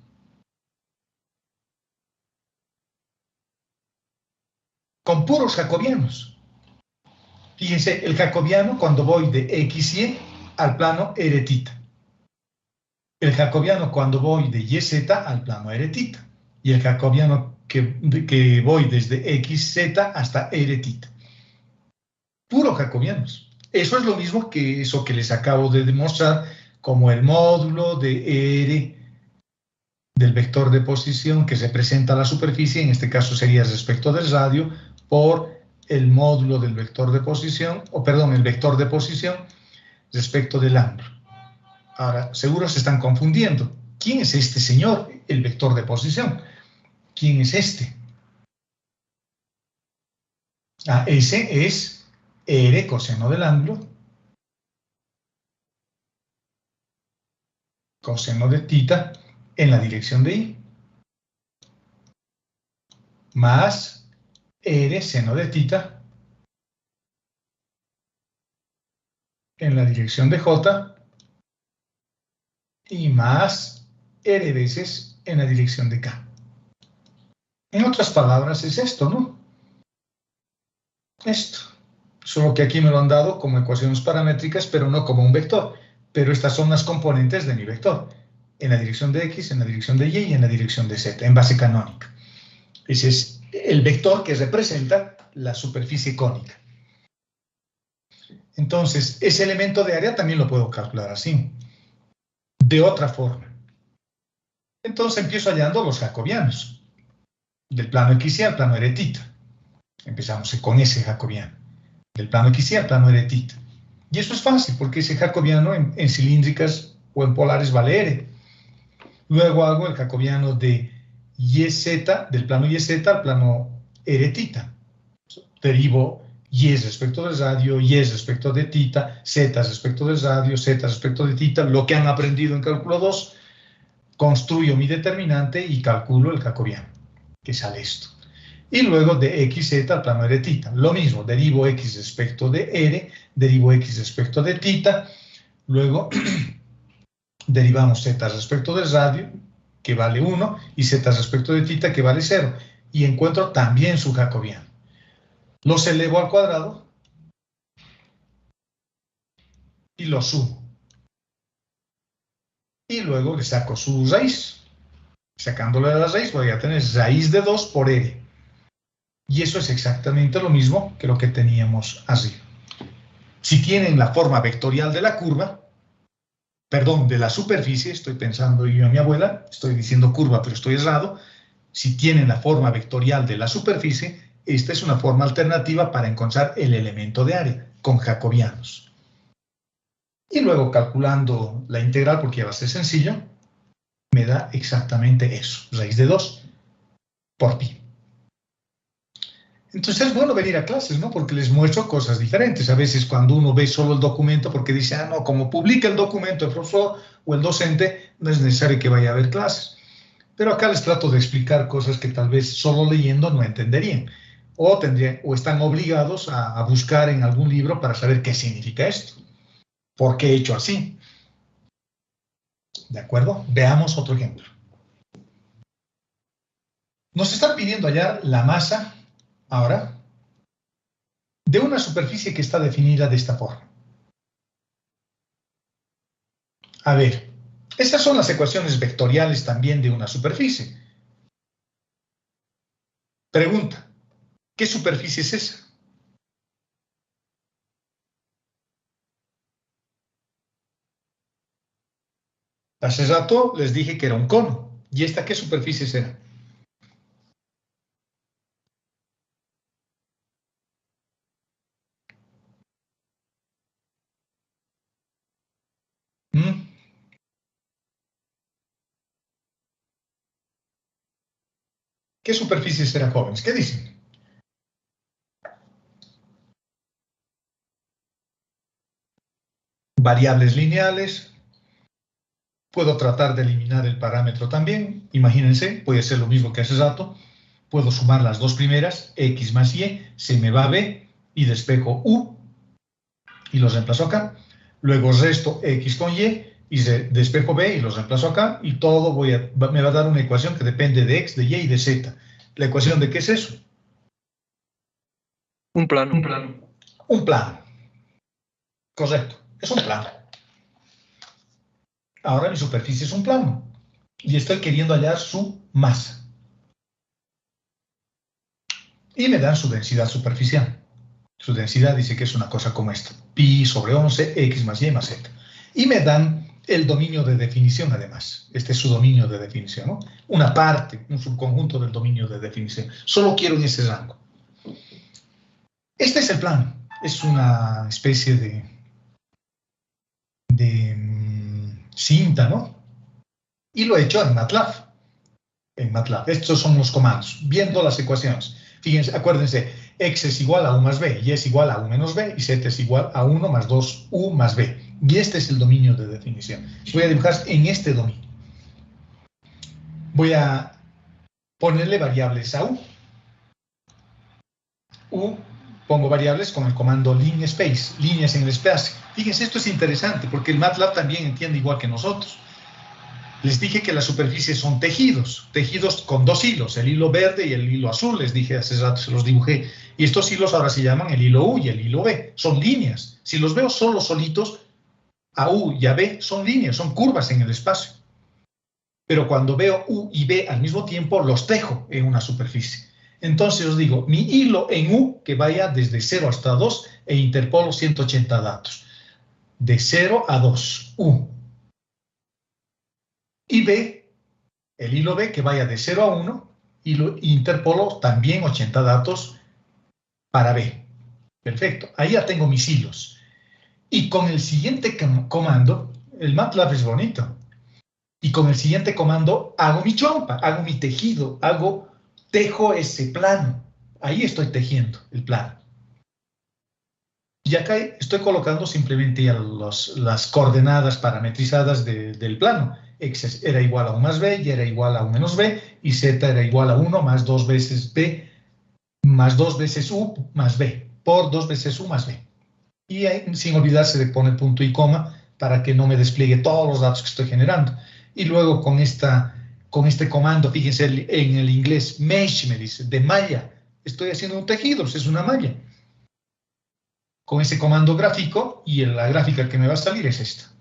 Con puros jacobianos. Fíjense, el jacobiano cuando voy de x y y al plano r θ. El jacobiano cuando voy de y z al plano r θ. Y el jacobiano que voy desde x z hasta r θ. Puro jacobianos. Eso es lo mismo que eso que les acabo de demostrar como el módulo de r del vector de posición que representa la superficie, en este caso sería respecto del radio, por el módulo del vector de posición, el vector de posición respecto del ángulo. Ahora, seguro se están confundiendo. ¿Quién es este señor, el vector de posición? ¿Quién es este? Ah, ese es r coseno del ángulo, coseno de θ en la dirección de y, más r seno de θ en la dirección de j, y más r veces en la dirección de K. En otras palabras es esto, ¿no? Esto. Solo que aquí me lo han dado como ecuaciones paramétricas, pero no como un vector. Pero estas son las componentes de mi vector. En la dirección de X, en la dirección de Y y en la dirección de Z, en base canónica. Ese es el vector que representa la superficie cónica. Entonces, ese elemento de área también lo puedo calcular así. De otra forma. Entonces empiezo hallando los jacobianos. Del plano X y al plano eretita. Empezamos con ese jacobiano. Del plano X y al plano eretita. Y eso es fácil, porque ese jacobiano en cilíndricas o en polares vale R. Luego hago el jacobiano de YZ, del plano YZ al plano eretita. Derivo Y respecto del radio, Y respecto de tita, Z respecto del radio, Z respecto de tita, lo que han aprendido en cálculo 2, construyo mi determinante y calculo el jacobiano, que sale esto. Y luego de XZ al plano eretita, lo mismo, derivo X respecto de R, derivo X respecto de tita, luego derivamos Z respecto del radio, que vale 1, y Z respecto de tita, que vale 0, y encuentro también su jacobiano. Los elevo al cuadrado y los sumo. Y luego le saco su raíz. Sacándole la raíz voy a tener raíz de 2 por R. Y eso es exactamente lo mismo que lo que teníamos arriba. Si tienen la forma vectorial de la curva, perdón, de la superficie, estoy pensando yo a mi abuela, estoy diciendo curva pero estoy errado, si tienen la forma vectorial de la superficie, esta es una forma alternativa para encontrar el elemento de área, con jacobianos. Y luego calculando la integral, porque ya va a ser sencillo, me da exactamente eso, raíz de 2 por pi. Entonces es bueno venir a clases, ¿no? Porque les muestro cosas diferentes. A veces cuando uno ve solo el documento, porque dice, ah, no, como publica el documento el profesor o el docente, no es necesario que vaya a ver clases. Pero acá les trato de explicar cosas que tal vez solo leyendo no entenderían. O están obligados a buscar en algún libro para saber qué significa esto. ¿Por qué he hecho así? ¿De acuerdo? Veamos otro ejemplo. Nos están pidiendo hallar la masa, ahora, de una superficie que está definida de esta forma. A ver, estas son las ecuaciones vectoriales también de una superficie. Pregunta. ¿Qué superficie es esa? Hace rato les dije que era un cono. ¿Y esta qué superficie será? ¿Qué superficie será, jóvenes? ¿Qué dicen? Variables lineales. Puedo tratar de eliminar el parámetro también. Imagínense, puede ser lo mismo que hace rato. Puedo sumar las dos primeras, X más Y, se me va B y despejo U y los reemplazo acá. Luego resto X con Y y despejo B y los reemplazo acá y todo me va a dar una ecuación que depende de X, de Y y de Z. ¿La ecuación de qué es eso? Un plano. Un plano. Correcto, es un plano. Ahora mi superficie es un plano y estoy queriendo hallar su masa. Y me dan su densidad superficial. Su densidad dice que es una cosa como esta. Pi sobre 11, X más Y más Z. Y me dan el dominio de definición además. Este es su dominio de definición, ¿no? Una parte, un subconjunto del dominio de definición. Solo quiero en ese rango. Este es el plano. Es una especie de cinta, ¿no? Y lo he hecho en MATLAB. En MATLAB. Estos son los comandos. Viendo las ecuaciones. Fíjense, acuérdense, X es igual a U más B, Y es igual a U menos B, y Z es igual a 1 más 2U más B. Y este es el dominio de definición. Voy a dibujar en este dominio. Voy a ponerle variables a U. Pongo variables con el comando linspace, líneas en el espacio. Fíjense, esto es interesante porque el MATLAB también entiende igual que nosotros. Les dije que las superficies son tejidos, tejidos con dos hilos, el hilo verde y el hilo azul, les dije hace rato, se los dibujé. Y estos hilos ahora se llaman el hilo U y el hilo B, son líneas. Si los veo solo solitos, a U y a B son líneas, son curvas en el espacio. Pero cuando veo U y B al mismo tiempo, los tejo en una superficie. Entonces os digo, mi hilo en U que vaya desde 0 hasta 2 e interpolo 180 datos. De 0 a 2, U. Y B, el hilo B que vaya de 0 a 1, y interpolo también 80 datos para B. Perfecto, ahí ya tengo mis hilos. Y con el siguiente comando, el MATLAB es bonito, y con el siguiente comando hago mi chompa, hago mi tejido, tejo ese plano. Ahí estoy tejiendo el plano. Y acá estoy colocando simplemente ya las coordenadas parametrizadas del plano. X era igual a 1 más B, y era igual a 1 menos B, y Z era igual a 1 más 2 veces B, más 2 veces U más B, por 2 veces U más B. Y ahí, sin olvidarse de poner punto y coma para que no me despliegue todos los datos que estoy generando. Y luego con este comando, fíjense en el inglés, mesh me dice, de malla. Estoy haciendo un tejido, es una malla. Con ese comando gráfico, y la gráfica que me va a salir es esta.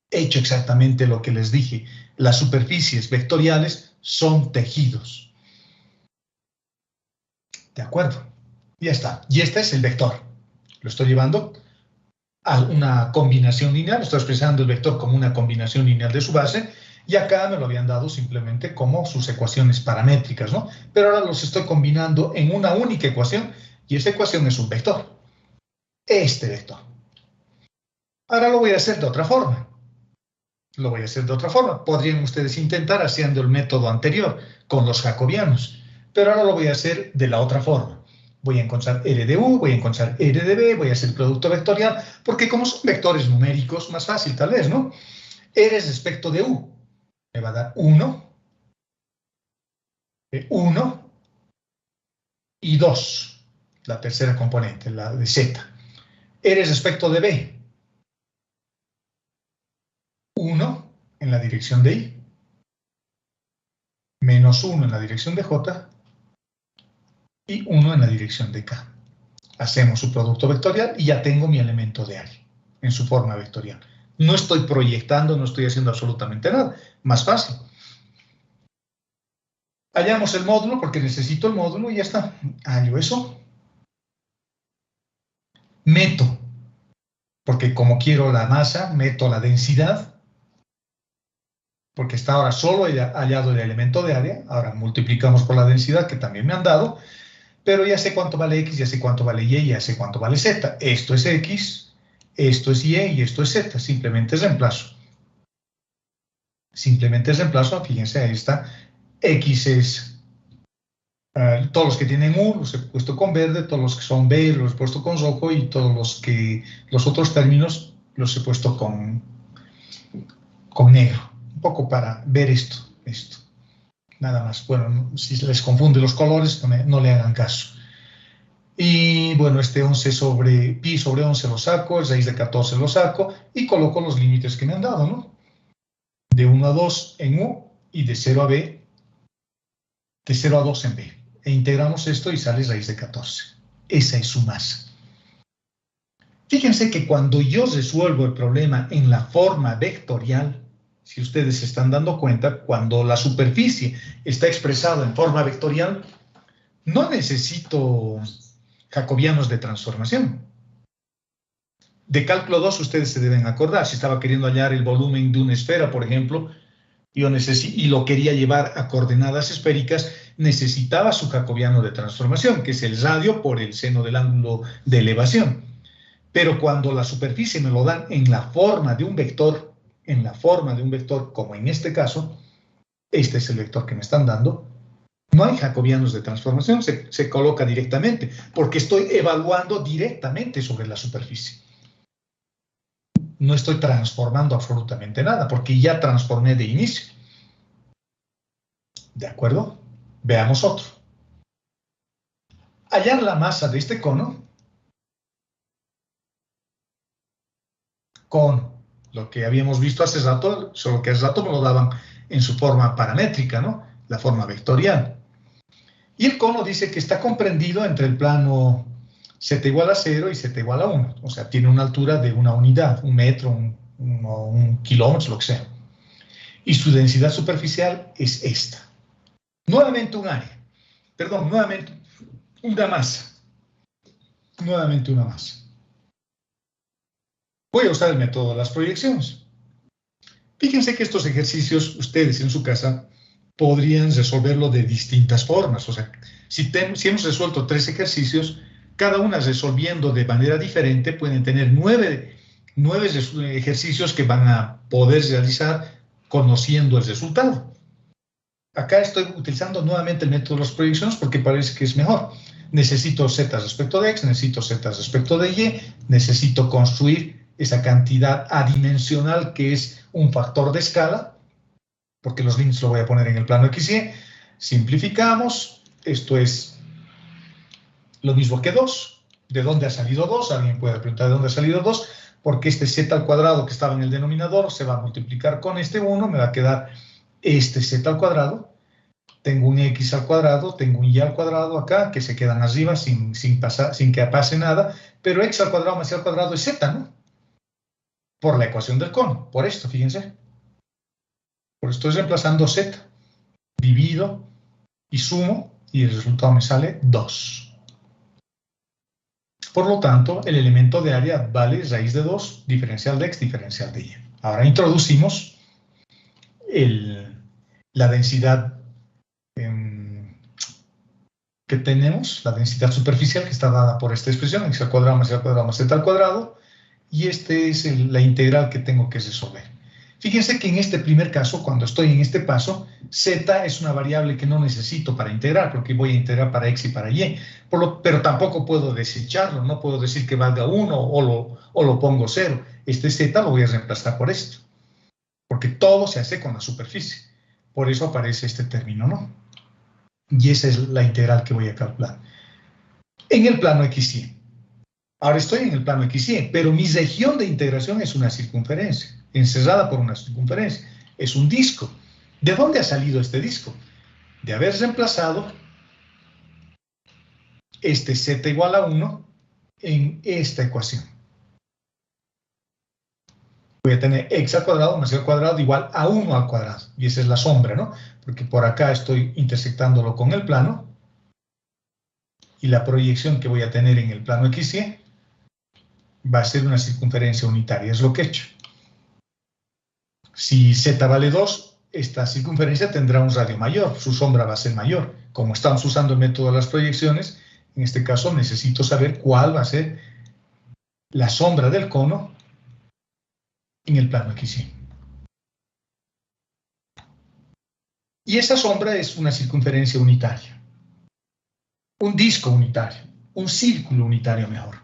He hecho exactamente lo que les dije. Las superficies vectoriales son tejidos. ¿De acuerdo? Ya está. Y este es el vector. Lo estoy llevando a una combinación lineal. Estoy expresando el vector como una combinación lineal de su base. Y acá me lo habían dado simplemente como sus ecuaciones paramétricas, ¿no? Pero ahora los estoy combinando en una única ecuación. Y esa ecuación es un vector. Este vector. Ahora lo voy a hacer de otra forma. Podrían ustedes intentar haciendo el método anterior con los jacobianos, pero ahora lo voy a hacer de la otra forma. Voy a encontrar R de U, voy a encontrar R de B, voy a hacer el producto vectorial, porque como son vectores numéricos, más fácil tal vez, ¿no? R es respecto de U. Me va a dar 1 y 2, la tercera componente, la de Z. R es respecto de B. 1 en la dirección de Y, menos 1 en la dirección de J, y 1 en la dirección de K. Hacemos su producto vectorial y ya tengo mi elemento de área en su forma vectorial. No estoy proyectando, no estoy haciendo absolutamente nada. Más fácil. Hallamos el módulo porque necesito el módulo y ya está. Hallo eso. Meto, porque como quiero la masa, meto la densidad, porque está ahora solo hallado el elemento de área. Ahora multiplicamos por la densidad que también me han dado, pero ya sé cuánto vale X, ya sé cuánto vale Y, ya sé cuánto vale Z. Esto es X, esto es Y y esto es Z. Simplemente es reemplazo. Fíjense, ahí está. X es todos los que tienen U los he puesto con verde, todos los que son B los he puesto con rojo, y todos los otros términos los he puesto con negro. Un poco para ver esto. Nada más. Bueno, si les confunde los colores, no le hagan caso. Y bueno, este 11 sobre pi sobre 11 lo saco, el 6 de 14 lo saco, y coloco los límites que me han dado, ¿no? De 1 a 2 en U y de 0 a B, de 0 a 2 en B. E integramos esto y sale raíz de 14. Esa es su masa. Fíjense que cuando yo resuelvo el problema en la forma vectorial, si ustedes se están dando cuenta, cuando la superficie está expresada en forma vectorial, no necesito jacobianos de transformación. De cálculo 2 ustedes se deben acordar. Si estaba queriendo hallar el volumen de una esfera, por ejemplo, y lo quería llevar a coordenadas esféricas, necesitaba su jacobiano de transformación, que es el radio por el seno del ángulo de elevación. Pero cuando la superficie me lo dan en la forma de un vector, como en este caso, este es el vector que me están dando, no hay jacobianos de transformación, se coloca directamente, porque estoy evaluando directamente sobre la superficie. No estoy transformando absolutamente nada, porque ya transformé de inicio. ¿De acuerdo? Veamos otro. Hallar la masa de este cono. lo que habíamos visto hace rato, solo que hace rato me lo daban en su forma paramétrica, ¿no? La forma vectorial. Y el cono dice que está comprendido entre el plano z igual a 0 y z igual a 1. O sea, tiene una altura de una unidad, un metro, un kilómetro, lo que sea. Y su densidad superficial es esta. Nuevamente un área. Perdón, nuevamente una masa. Nuevamente una masa. Voy a usar el método de las proyecciones. Fíjense que estos ejercicios ustedes en su casa podrían resolverlo de distintas formas. O sea, si hemos resuelto 3 ejercicios, cada una resolviendo de manera diferente, pueden tener 9 ejercicios que van a poder realizar conociendo el resultado. Acá estoy utilizando nuevamente el método de las proyecciones porque parece que es mejor. Necesito z respecto de x, necesito z respecto de y, necesito construir esa cantidad adimensional que es un factor de escala, porque los límites lo voy a poner en el plano x y y. Simplificamos, esto es lo mismo que 2. ¿De dónde ha salido 2? Alguien puede preguntar de dónde ha salido 2, porque este z al cuadrado que estaba en el denominador se va a multiplicar con este 1, me va a quedar este z al cuadrado, tengo un x al cuadrado, tengo un y al cuadrado acá, que se quedan arriba sin que pase nada, pero x al cuadrado más y al cuadrado es z, ¿no? Por la ecuación del cono, por esto, fíjense. Por esto estoy reemplazando z, divido y sumo, y el resultado me sale 2. Por lo tanto, el elemento de área vale raíz de 2, diferencial de x, diferencial de y. Ahora introducimos la densidad que tenemos, la densidad superficial que está dada por esta expresión, x al cuadrado más y al cuadrado más z al cuadrado, y este es la integral que tengo que resolver. Fíjense que en este primer caso, cuando estoy en este paso, z es una variable que no necesito para integrar, porque voy a integrar para x y para y, pero tampoco puedo desecharlo, no puedo decir que valga 1 o lo pongo 0. Este z lo voy a reemplazar por esto, porque todo se hace con la superficie. Por eso aparece este término, ¿no? Y esa es la integral que voy a calcular. En el plano XY. Ahora estoy en el plano XY, pero mi región de integración es una circunferencia, encerrada por una circunferencia. Es un disco. ¿De dónde ha salido este disco? De haber reemplazado este z igual a 1 en esta ecuación. Voy a tener x al cuadrado más y al cuadrado igual a 1 al cuadrado. Y esa es la sombra, ¿no? Porque por acá estoy intersectándolo con el plano. Y la proyección que voy a tener en el plano XY va a ser una circunferencia unitaria. Es lo que he hecho. Si z vale 2, esta circunferencia tendrá un radio mayor. Su sombra va a ser mayor. Como estamos usando el método de las proyecciones, en este caso necesito saber cuál va a ser la sombra del cono en el plano XY. Y esa sombra es una circunferencia unitaria. Un disco unitario. Un círculo unitario mejor.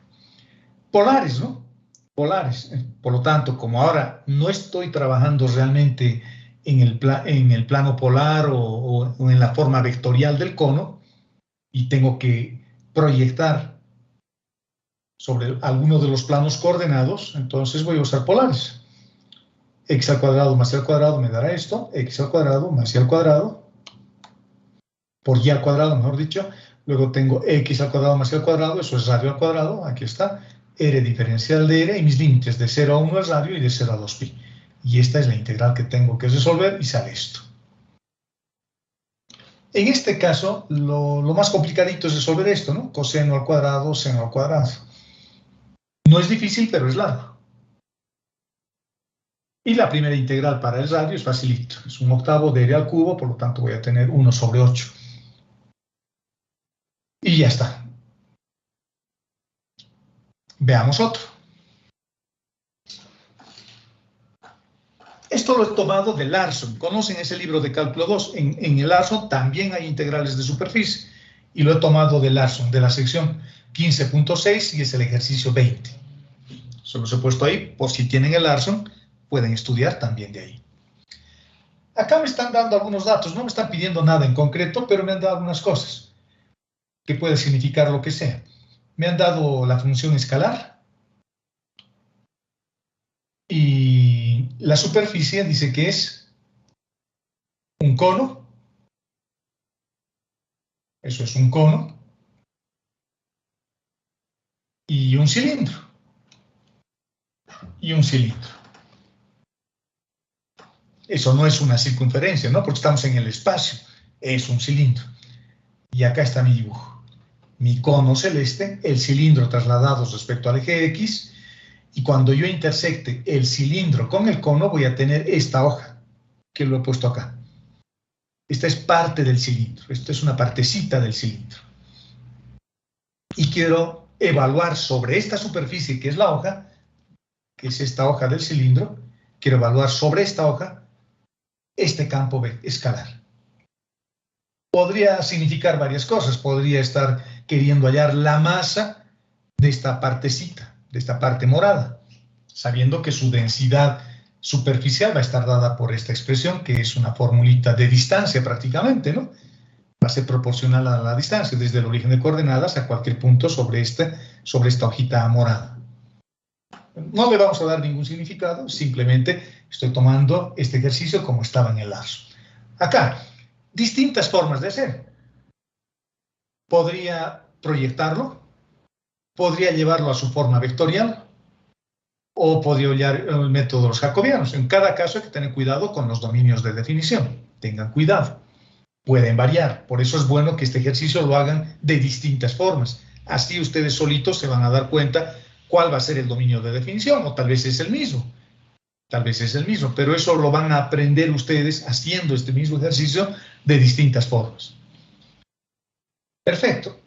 Polares, ¿no? Polares. Por lo tanto, como ahora no estoy trabajando realmente en el plano polar o en la forma vectorial del cono, y tengo que proyectar sobre alguno de los planos coordenados, entonces voy a usar polares. X al cuadrado más y al cuadrado me dará esto, x al cuadrado más y al cuadrado, por y al cuadrado, mejor dicho. Luego tengo x al cuadrado más y al cuadrado, eso es radio al cuadrado, aquí está, r diferencial de r, y mis límites de 0 a 1 es radio y de 0 a 2pi. Y esta es la integral que tengo que resolver y sale esto. En este caso, lo más complicadito es resolver esto, ¿no? Coseno al cuadrado, seno al cuadrado. No es difícil, pero es largo. Y la primera integral para el radio es facilito. Es 1/8 de r al cubo, por lo tanto voy a tener 1 sobre 8. Y ya está. Veamos otro. Esto lo he tomado de Larson. ¿Conocen ese libro de cálculo 2? En el Larson también hay integrales de superficie. Y lo he tomado de Larson, de la sección 15.6, y es el ejercicio 20. Solo los he puesto ahí, por si tienen el Larson, pueden estudiar también de ahí. Acá me están dando algunos datos, no me están pidiendo nada en concreto, pero me han dado algunas cosas, que puede significar lo que sea. Me han dado la función escalar, y La superficie dice que es un cono. Eso es un cono. Y un cilindro. Y un cilindro. Eso no es una circunferencia, ¿no? Porque estamos en el espacio. Es un cilindro. Y acá está mi dibujo. Mi cono celeste, el cilindro trasladado respecto al eje X. Y cuando yo intersecte el cilindro con el cono, voy a tener esta hoja, que lo he puesto acá. Esta es parte del cilindro. Esta es una partecita del cilindro. Y quiero evaluar sobre esta superficie, que es la hoja, que es esta hoja del cilindro, quiero evaluar sobre esta hoja este campo escalar. Podría significar varias cosas. Podría estar queriendo hallar la masa de esta partecita, de esta parte morada, sabiendo que su densidad superficial va a estar dada por esta expresión, que es una formulita de distancia prácticamente, ¿no? Va a ser proporcional a la distancia, desde el origen de coordenadas a cualquier punto sobre esta hojita morada. No le vamos a dar ningún significado, simplemente estoy tomando este ejercicio como estaba en el lazo. Acá, distintas formas de hacer. Podría proyectarlo, podría llevarlo a su forma vectorial, o podría usar el método de los jacobianos. En cada caso hay que tener cuidado con los dominios de definición. Tengan cuidado. Pueden variar. Por eso es bueno que este ejercicio lo hagan de distintas formas. Así ustedes solitos se van a dar cuenta cuál va a ser el dominio de definición, o tal vez es el mismo. Tal vez es el mismo, pero eso lo van a aprender ustedes haciendo este mismo ejercicio de distintas formas. Perfecto.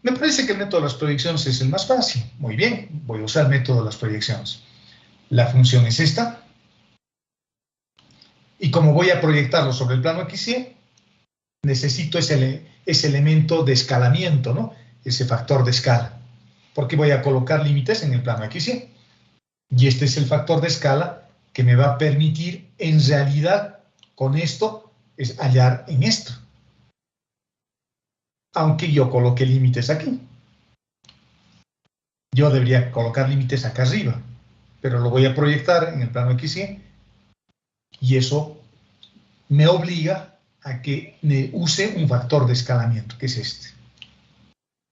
Me parece que el método de las proyecciones es el más fácil. Muy bien, voy a usar el método de las proyecciones. La función es esta. Y como voy a proyectarlo sobre el plano XY, necesito ese elemento de escalamiento, ¿no? Ese factor de escala. Porque voy a colocar límites en el plano XY. Y este es el factor de escala que me va a permitir, en realidad, con esto, es hallar en esto. Aunque yo coloque límites aquí. Yo debería colocar límites acá arriba, pero lo voy a proyectar en el plano XY y eso me obliga a que me use un factor de escalamiento, que es este.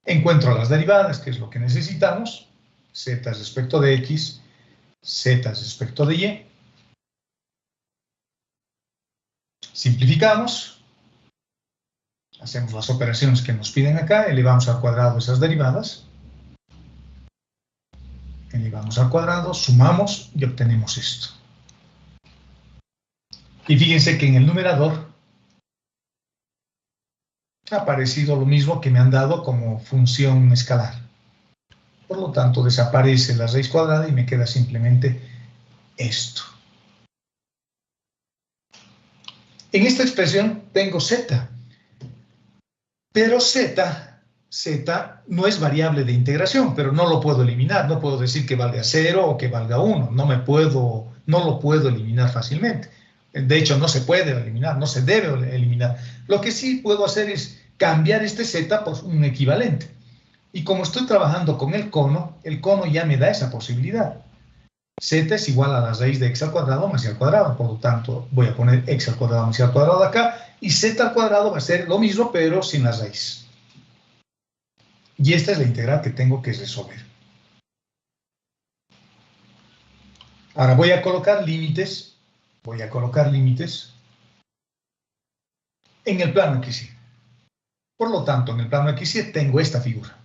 Encuentro las derivadas, que es lo que necesitamos, z respecto de x, z respecto de y. Simplificamos. Hacemos las operaciones que nos piden acá, elevamos al cuadrado esas derivadas. Elevamos al cuadrado, sumamos y obtenemos esto. Y fíjense que en el numerador ha aparecido lo mismo que me han dado como función escalar. Por lo tanto, desaparece la raíz cuadrada y me queda simplemente esto. En esta expresión tengo z. Pero z no es variable de integración, pero no lo puedo eliminar. No puedo decir que valga 0 o que valga 1. No lo puedo eliminar fácilmente. De hecho, no se puede eliminar, no se debe eliminar. Lo que sí puedo hacer es cambiar este z por un equivalente. Y como estoy trabajando con el cono ya me da esa posibilidad. Z es igual a la raíz de x al cuadrado más y al cuadrado. Por lo tanto, voy a poner x al cuadrado más y al cuadrado acá. Y z al cuadrado va a ser lo mismo, pero sin la raíz. Y esta es la integral que tengo que resolver. Ahora voy a colocar límites. En el plano XY. Por lo tanto, en el plano XY tengo esta figura.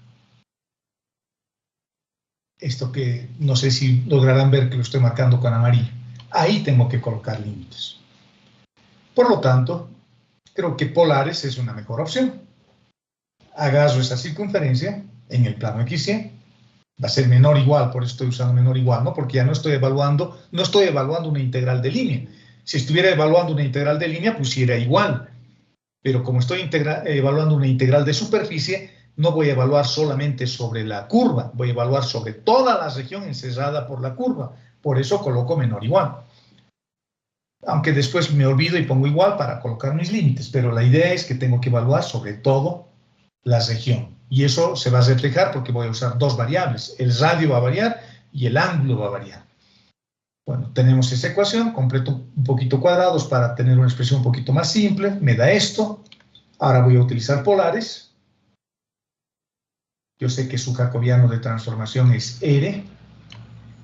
Esto que no sé si lograrán ver que lo estoy marcando con amarillo. Ahí tengo que colocar límites. Por lo tanto, creo que polares es una mejor opción. Agarro esa circunferencia en el plano XY. Va a ser menor o igual, por eso estoy usando menor o igual, ¿no? Porque ya no estoy evaluando una integral de línea. Si estuviera evaluando una integral de línea, pusiera igual. Pero como estoy evaluando una integral de superficie, no voy a evaluar solamente sobre la curva, voy a evaluar sobre toda la región encerrada por la curva. Por eso coloco menor o igual. Aunque después me olvido y pongo igual para colocar mis límites, pero la idea es que tengo que evaluar sobre todo la región. Y eso se va a reflejar porque voy a usar dos variables. El radio va a variar y el ángulo va a variar. Bueno, tenemos esa ecuación, completo un poquito cuadrados para tener una expresión un poquito más simple, me da esto. Ahora voy a utilizar polares. Yo sé que su jacobiano de transformación es R.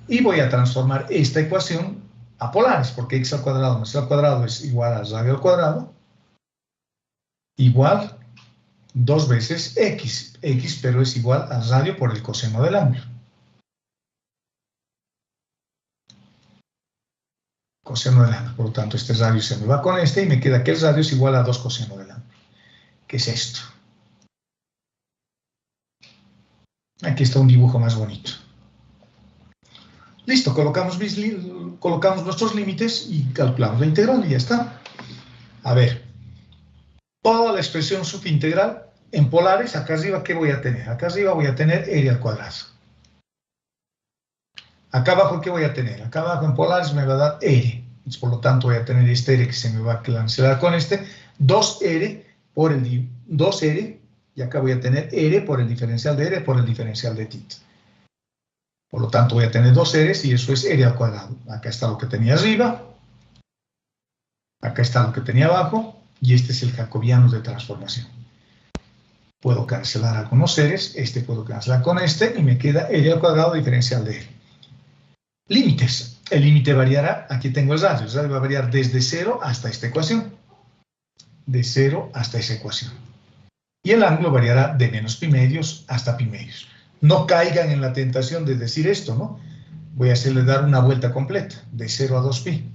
Y voy a transformar esta ecuación a polares, porque x al cuadrado más y al cuadrado es igual a radio al cuadrado, igual 2 veces x, pero es igual a radio por el coseno del ángulo. Coseno del ángulo, por lo tanto este radio se me va con este y me queda que el radio es igual a 2 coseno del ángulo. ¿Qué es esto? Aquí está un dibujo más bonito. Listo, colocamos nuestros límites y calculamos la integral y ya está. A ver, toda la expresión subintegral en polares, acá arriba, ¿qué voy a tener? Acá arriba voy a tener r al cuadrado. Acá abajo, ¿qué voy a tener? Acá abajo en polares me va a dar r. Por lo tanto, voy a tener este r que se me va a cancelar con este. 2r por el 2r, y acá voy a tener r por el diferencial de r por el diferencial de θ. Por lo tanto, voy a tener 2 r's y eso es r al cuadrado. Acá está lo que tenía arriba. Acá está lo que tenía abajo. Y este es el jacobiano de transformación. Puedo cancelar algunos r's. Este puedo cancelar con este. Y me queda r al cuadrado diferencial de r. Límites. El límite variará. Aquí tengo el radio. El radio va a variar desde 0 hasta esta ecuación. De 0 hasta esa ecuación. Y el ángulo variará de menos pi medios hasta pi medios. No caigan en la tentación de decir esto, ¿no? Voy a hacerle dar una vuelta completa, de 0 a 2pi.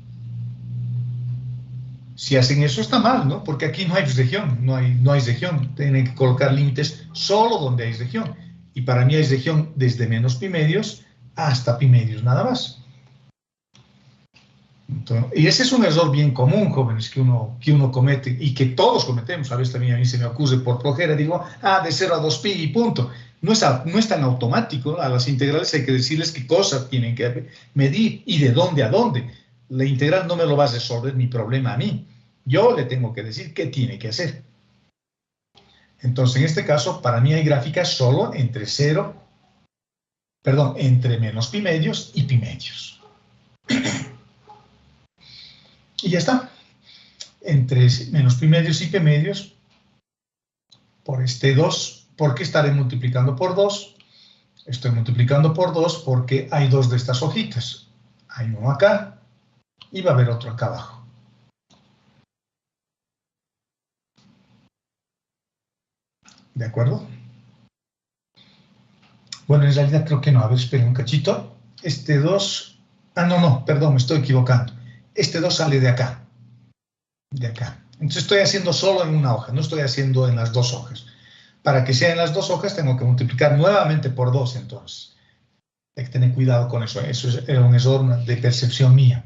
Si hacen eso está mal, ¿no? Porque aquí no hay región, no hay región. Tienen que colocar límites solo donde hay región. Y para mí hay región desde menos pi medios hasta pi medios, nada más. Entonces, y ese es un error bien común, jóvenes, que uno comete y que todos cometemos. A veces también a mí se me ocurre por flojera, digo, de 0 a 2pi y punto. No es tan automático. A las integrales hay que decirles qué cosas tienen que medir y de dónde a dónde. La integral no me lo va a resolver mi problema a mí. Yo le tengo que decir qué tiene que hacer. Entonces, en este caso, para mí hay gráficas solo entre menos pi medios y pi medios. Y ya está. Entre menos pi medios y pi medios, por este 2, ¿por qué estaré multiplicando por 2? Estoy multiplicando por 2 porque hay 2 de estas hojitas. Hay uno acá y va a haber otro acá abajo. ¿De acuerdo? Bueno, en realidad creo que no. A ver, esperen un cachito. Este 2... no, perdón, me estoy equivocando. Este 2 sale de acá. De acá. Entonces estoy haciendo solo en una hoja, no estoy haciendo en las 2 hojas. Para que sea en las 2 hojas tengo que multiplicar nuevamente por 2 entonces. Hay que tener cuidado con eso. Eso era un error de percepción mía.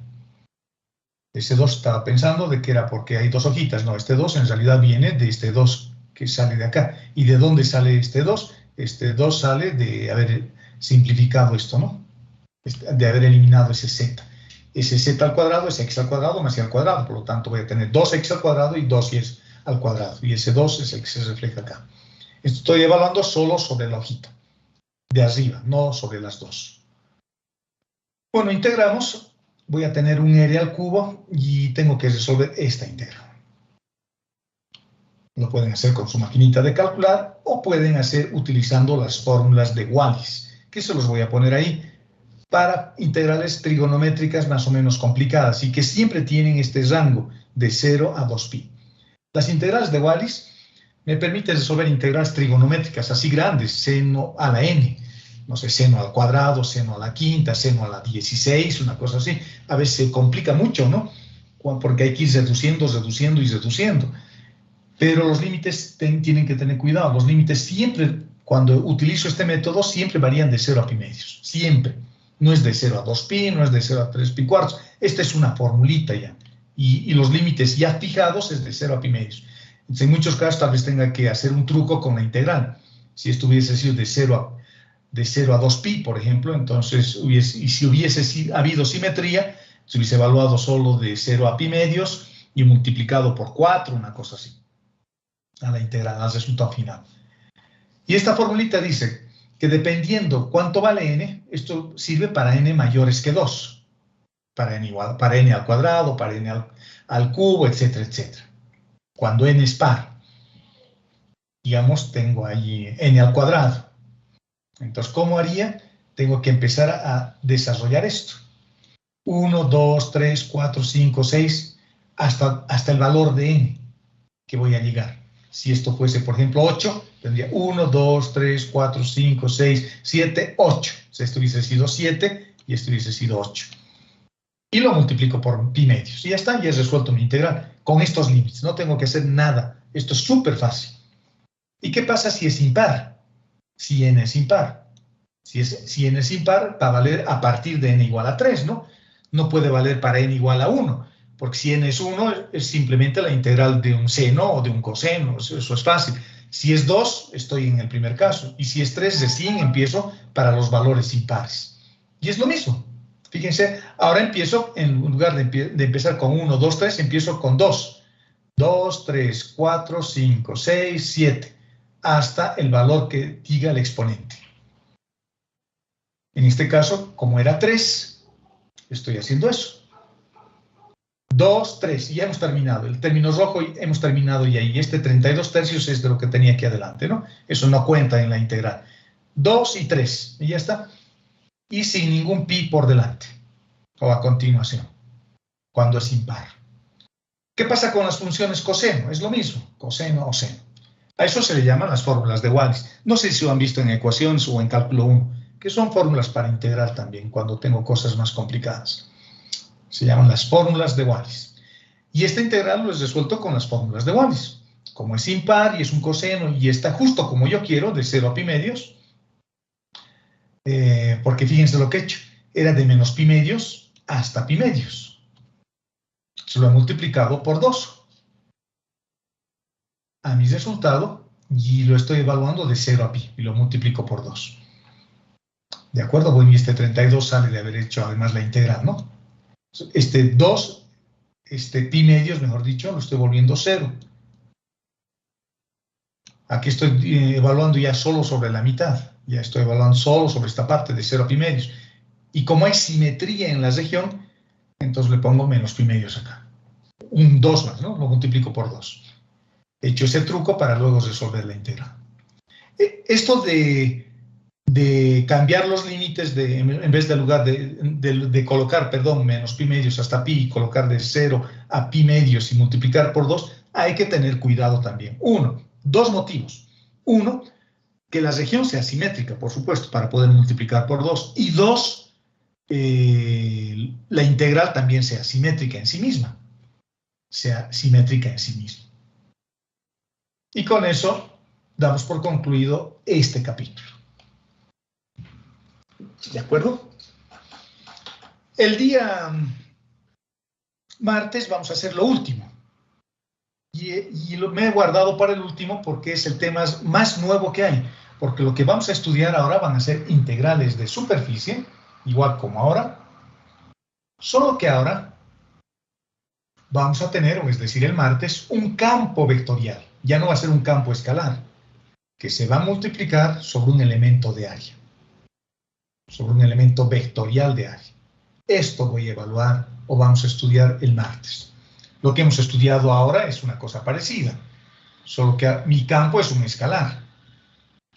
Ese 2 estaba pensando de que era porque hay 2 hojitas. No, este 2 en realidad viene de este 2 que sale de acá. ¿Y de dónde sale este 2? Este 2 sale de haber simplificado esto, ¿no? De haber eliminado ese z. Ese z al cuadrado es x al cuadrado más y al cuadrado. Por lo tanto voy a tener 2x al cuadrado y 2y al cuadrado. Y ese 2 es el que se refleja acá. Estoy evaluando solo sobre la hojita de arriba, no sobre las 2. Bueno, integramos. Voy a tener un r al cubo y tengo que resolver esta integral. Lo pueden hacer con su maquinita de calcular o pueden hacer utilizando las fórmulas de Wallis, que se los voy a poner ahí, para integrales trigonométricas más o menos complicadas y que siempre tienen este rango de 0 a 2pi. Las integrales de Wallis me permiten resolver integrales trigonométricas así grandes, seno a la n, no sé, seno al cuadrado, seno a la quinta, seno a la 16, una cosa así. A veces se complica mucho, ¿no? Porque hay que ir reduciendo. Pero los límites tienen que tener cuidado. Los límites siempre, cuando utilizo este método, siempre varían de 0 a pi medios. Siempre. No es de 0 a 2pi, no es de 0 a 3pi cuartos. Esta es una formulita ya. Y los límites ya fijados es de 0 a pi medios. Entonces, en muchos casos tal vez tenga que hacer un truco con la integral. Si esto hubiese sido de 0 a 2pi, por ejemplo, entonces, y si hubiese habido simetría, se hubiese evaluado solo de 0 a pi medios y multiplicado por 4, una cosa así, a la integral, al resultado final. Y esta formulita dice que dependiendo cuánto vale n, esto sirve para n mayores que 2. para n al cuadrado, para n al cubo, etcétera, etcétera. Cuando n es par, digamos, tengo ahí n al cuadrado. Entonces, ¿cómo haría? Tengo que empezar a desarrollar esto. 1, 2, 3, 4, 5, 6, hasta el valor de n que voy a llegar. Si esto fuese, por ejemplo, 8, tendría 1, 2, 3, 4, 5, 6, 7, 8. O sea, esto hubiese sido 7 y esto hubiese sido 8. Y lo multiplico por pi medios. Y ya está, ya he resuelto mi integral con estos límites. No tengo que hacer nada. Esto es súper fácil. ¿Y qué pasa si es impar? Si n es impar. Si n es impar, va a valer a partir de n igual a 3, ¿no? No puede valer para n igual a 1, porque si n es 1, es simplemente la integral de un seno o de un coseno. Eso es fácil. Si es 2, estoy en el primer caso. Y si es 3, recién empiezo para los valores impares. Y es lo mismo. Fíjense, ahora empiezo, en lugar de empezar con 1, 2, 3, empiezo con 2. 2, 3, 4, 5, 6, 7, hasta el valor que diga el exponente. En este caso, como era 3, estoy haciendo eso. 2, 3, y ya hemos terminado. El término rojo hemos terminado ya, y este 32 tercios es de lo que tenía aquí adelante, ¿no? Eso no cuenta en la integral. 2 y 3, y ya está. Y sin ningún pi por delante, o a continuación, cuando es impar. ¿Qué pasa con las funciones coseno? Es lo mismo, coseno o seno. A eso se le llaman las fórmulas de Wallis. No sé si lo han visto en ecuaciones o en cálculo 1, que son fórmulas para integrar también, cuando tengo cosas más complicadas. Se llaman las fórmulas de Wallis. Y esta integral lo he resuelto con las fórmulas de Wallis. Como es impar y es un coseno y está justo como yo quiero, de 0 a pi medios, porque fíjense lo que he hecho, era de menos pi medios hasta pi medios. Se lo he multiplicado por 2 a mi resultado y lo estoy evaluando de 0 a pi y lo multiplico por 2. ¿De acuerdo? Bueno, y este 32 sale de haber hecho además la integral, ¿no? Este 2, pi medios, mejor dicho, lo estoy volviendo 0. Aquí estoy evaluando ya solo sobre la mitad. Ya estoy evaluando solo sobre esta parte de 0 a pi medios. Y como hay simetría en la región, entonces le pongo menos pi medios acá. Un 2 más, ¿no? Lo multiplico por 2. He hecho ese truco para luego resolver la integral. Esto de cambiar los límites, en vez del lugar de colocar, menos pi medios hasta pi, y colocar de 0 a pi medios y multiplicar por 2, hay que tener cuidado también. Dos motivos. Uno, que la región sea simétrica, por supuesto, para poder multiplicar por 2. Y 2, la integral también sea simétrica en sí misma. Sea simétrica en sí misma. Y con eso damos por concluido este capítulo. ¿De acuerdo? El día martes vamos a hacer lo último. Y me he guardado para el último porque es el tema más nuevo que hay. Porque lo que vamos a estudiar ahora van a ser integrales de superficie, igual como ahora. Solo que ahora vamos a tener, es decir, el martes, un campo vectorial. Ya no va a ser un campo escalar, que se va a multiplicar sobre un elemento de área. Sobre un elemento vectorial de área. Esto voy a evaluar o vamos a estudiar el martes. Lo que hemos estudiado ahora es una cosa parecida, solo que mi campo es un escalar,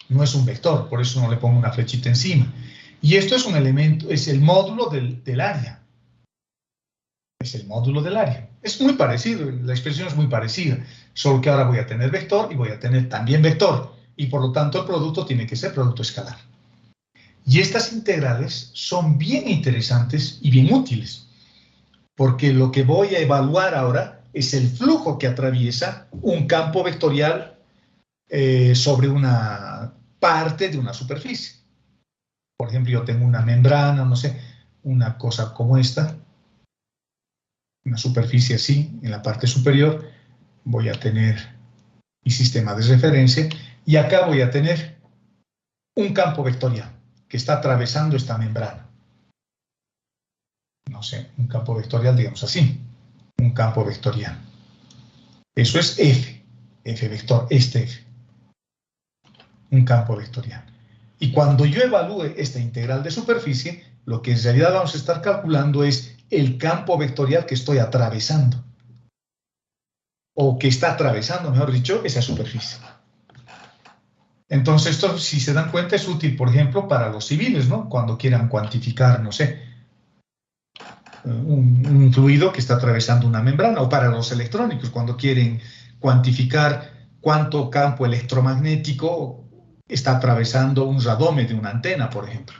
no es un vector, por eso no le pongo una flechita encima. Y esto es un elemento, es el módulo del área. Es el módulo del área. Es muy parecido, la expresión es muy parecida, solo que ahora voy a tener vector y voy a tener también vector, y por lo tanto el producto tiene que ser producto escalar. Y estas integrales son bien interesantes y bien útiles, porque lo que voy a evaluar ahora es el flujo que atraviesa un campo vectorial sobre una parte de una superficie. Por ejemplo, yo tengo una membrana, no sé, una cosa como esta, una superficie así, en la parte superior, voy a tener mi sistema de referencia, y acá voy a tener un campo vectorial que está atravesando esta membrana. No sé, un campo vectorial, digamos así, un campo vectorial. Eso es F vector, este F. Un campo vectorial. Y cuando yo evalúe esta integral de superficie, lo que en realidad vamos a estar calculando es el campo vectorial que estoy atravesando, o que está atravesando, mejor dicho, esa superficie. Entonces, esto, si se dan cuenta, es útil, por ejemplo, para los civiles, ¿no? Cuando quieran cuantificar, no sé, un fluido que está atravesando una membrana, o para los electrónicos, cuando quieren cuantificar cuánto campo electromagnético está atravesando un radome de una antena, por ejemplo.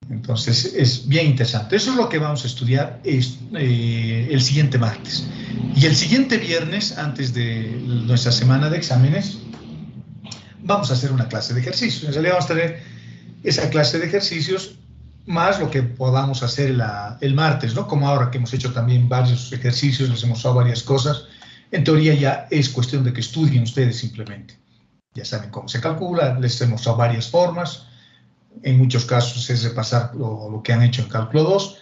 Entonces, es bien interesante. Eso es lo que vamos a estudiar el siguiente martes. Y el siguiente viernes, antes de nuestra semana de exámenes, vamos a hacer una clase de ejercicios. En realidad vamos a tener esa clase de ejercicios más lo que podamos hacer el martes, ¿no? Como ahora que hemos hecho también varios ejercicios, les hemos dado varias cosas. En teoría ya es cuestión de que estudien ustedes simplemente. Ya saben cómo se calcula, les hemos dado varias formas. En muchos casos es repasar lo que han hecho en cálculo 2.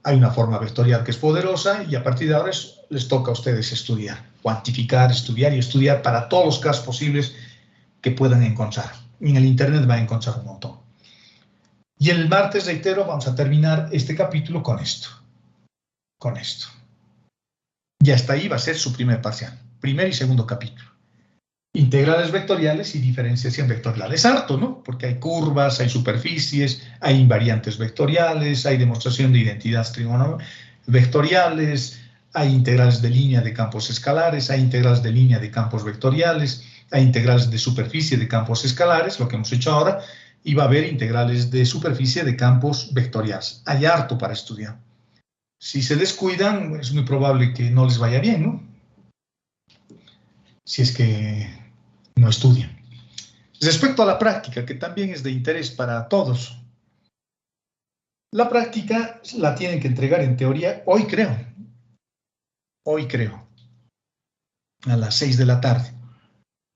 Hay una forma vectorial que es poderosa y a partir de ahora les toca a ustedes estudiar, cuantificar, estudiar y estudiar para todos los casos posibles que puedan encontrar. En el internet van a encontrar un montón. Y el martes, reitero, vamos a terminar este capítulo con esto. Con esto. Y hasta ahí va a ser su primer parcial. Primer y segundo capítulo. Integrales vectoriales y diferenciación vectorial. Es harto, ¿no? Porque hay curvas, hay superficies, hay invariantes vectoriales, hay demostración de identidades vectoriales, hay integrales de línea de campos escalares, hay integrales de línea de campos vectoriales, hay integrales de superficie de campos escalares, lo que hemos hecho ahora, y va a haber integrales de superficie de campos vectoriales. Hay harto para estudiar. Si se descuidan, es muy probable que no les vaya bien, ¿no? Si es que no estudian. Respecto a la práctica, que también es de interés para todos, la práctica la tienen que entregar en teoría hoy creo, a las 6 de la tarde.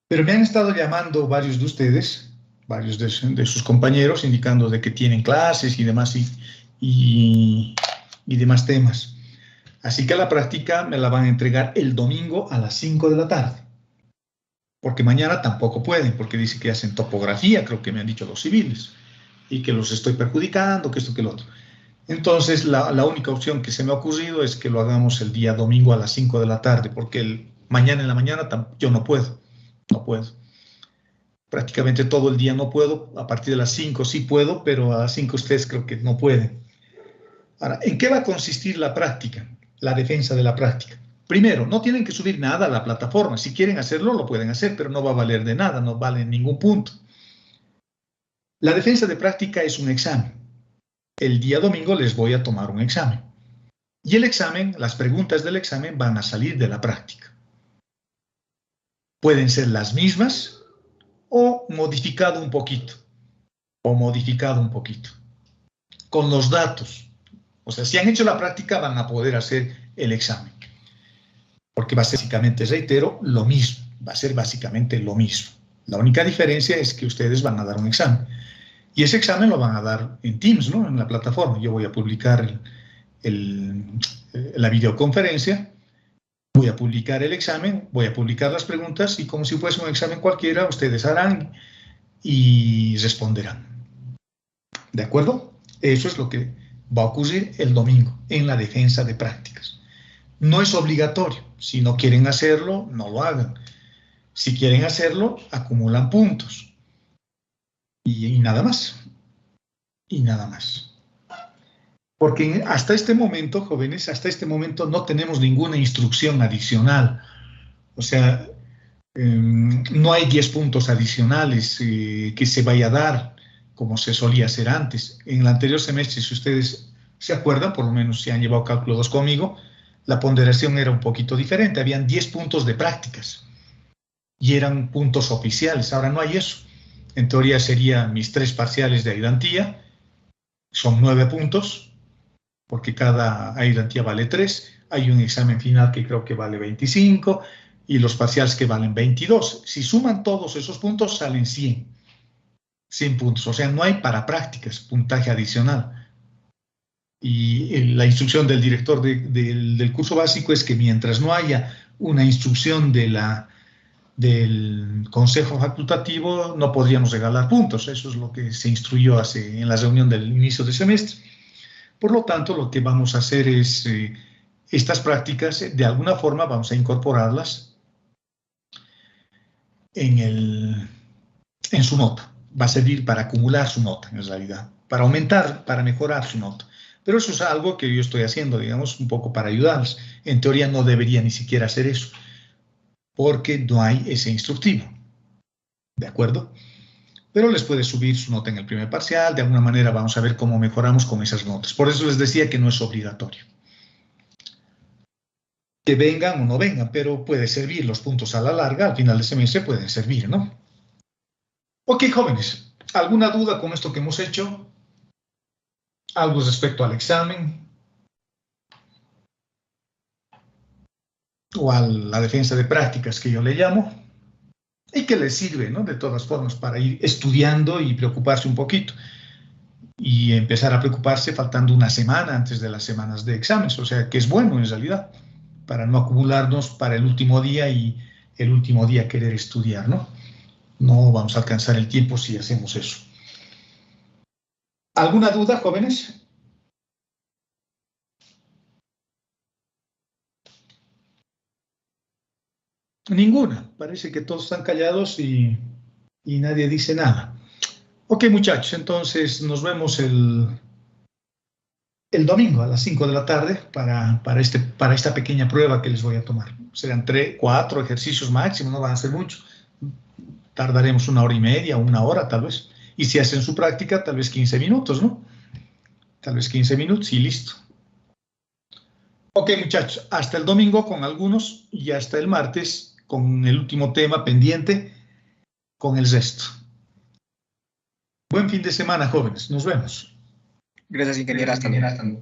Pero me han estado llamando varios de ustedes, varios de sus compañeros, indicando de que tienen clases y demás, y demás temas. Así que la práctica me la van a entregar el domingo a las 5 de la tarde. Porque mañana tampoco pueden, porque dice que hacen topografía, creo que me han dicho los civiles, y que los estoy perjudicando, que esto, que lo otro. Entonces, la única opción que se me ha ocurrido es que lo hagamos el día domingo a las 5 de la tarde, porque mañana en la mañana yo no puedo. Prácticamente todo el día no puedo, a partir de las 5 sí puedo, pero a las 5 ustedes creo que no pueden. Ahora, ¿en qué va a consistir la práctica? La defensa de la práctica. Primero, no tienen que subir nada a la plataforma. Si quieren hacerlo, lo pueden hacer, pero no va a valer de nada, no vale en ningún punto. La defensa de práctica es un examen. El día domingo les voy a tomar un examen. Y el examen, las preguntas del examen van a salir de la práctica. Pueden ser las mismas o modificado un poquito. Con los datos. O sea, si han hecho la práctica, van a poder hacer el examen. Porque va a ser básicamente, reitero, lo mismo. Va a ser básicamente lo mismo. La única diferencia es que ustedes van a dar un examen. Y ese examen lo van a dar en Teams, ¿no? En la plataforma. Yo voy a publicar la videoconferencia, voy a publicar el examen, voy a publicar las preguntas y como si fuese un examen cualquiera, ustedes harán y responderán. ¿De acuerdo? Eso es lo que va a ocurrir el domingo en la defensa de prácticas. No es obligatorio. Si no quieren hacerlo, no lo hagan. Si quieren hacerlo, acumulan puntos. Y nada más. Porque hasta este momento, jóvenes, no tenemos ninguna instrucción adicional. O sea, no hay 10 puntos adicionales que se vaya a dar como se solía hacer antes. En el anterior semestre, si ustedes se acuerdan, por lo menos si han llevado cálculo 2 conmigo, la ponderación era un poquito diferente. Habían 10 puntos de prácticas y eran puntos oficiales. Ahora no hay eso. En teoría serían mis 3 parciales de ayudantía, son 9 puntos, porque cada ayudantía vale 3. Hay un examen final que creo que vale 25 y los parciales que valen 22. Si suman todos esos puntos, salen 100 puntos. O sea, no hay para prácticas puntaje adicional. Y la instrucción del director del curso básico es que mientras no haya una instrucción del consejo facultativo, no podríamos regalar puntos. Eso es lo que se instruyó en la reunión del inicio del semestre. Por lo tanto, lo que vamos a hacer es, estas prácticas, de alguna forma vamos a incorporarlas en su nota. Va a servir para acumular su nota, en realidad, para aumentar, para mejorar su nota. Pero eso es algo que yo estoy haciendo, digamos, un poco para ayudarles. En teoría no debería ni siquiera hacer eso, porque no hay ese instructivo. ¿De acuerdo? Pero les puede subir su nota en el primer parcial. De alguna manera vamos a ver cómo mejoramos con esas notas. Por eso les decía que no es obligatorio. Que vengan o no vengan, pero puede servir. Los puntos a la larga, al final del semestre, pueden servir, ¿no? Ok, jóvenes. ¿Alguna duda con esto que hemos hecho? ¿Algo respecto al examen? O a la defensa de prácticas que yo le llamo, y que les sirve, ¿no? De todas formas, para ir estudiando y preocuparse un poquito. Y empezar a preocuparse faltando una semana antes de las semanas de exámenes, o sea, que es bueno en realidad, para no acumularnos para el último día y el último día querer estudiar, ¿no? No vamos a alcanzar el tiempo si hacemos eso. ¿Alguna duda, jóvenes? Ninguna. Parece que todos están callados y nadie dice nada. Ok, muchachos, entonces nos vemos el domingo a las 5 de la tarde para esta pequeña prueba que les voy a tomar. Serán 3, 4 ejercicios máximo, no van a ser muchos. Tardaremos 1 hora y media, 1 hora tal vez. Y si hacen su práctica, tal vez 15 minutos, ¿no? Tal vez 15 minutos y listo. Ok, muchachos, hasta el domingo con algunos y hasta el martes con el último tema pendiente con el resto. Buen fin de semana, jóvenes. Nos vemos. Gracias, ingeniera. Hasta luego.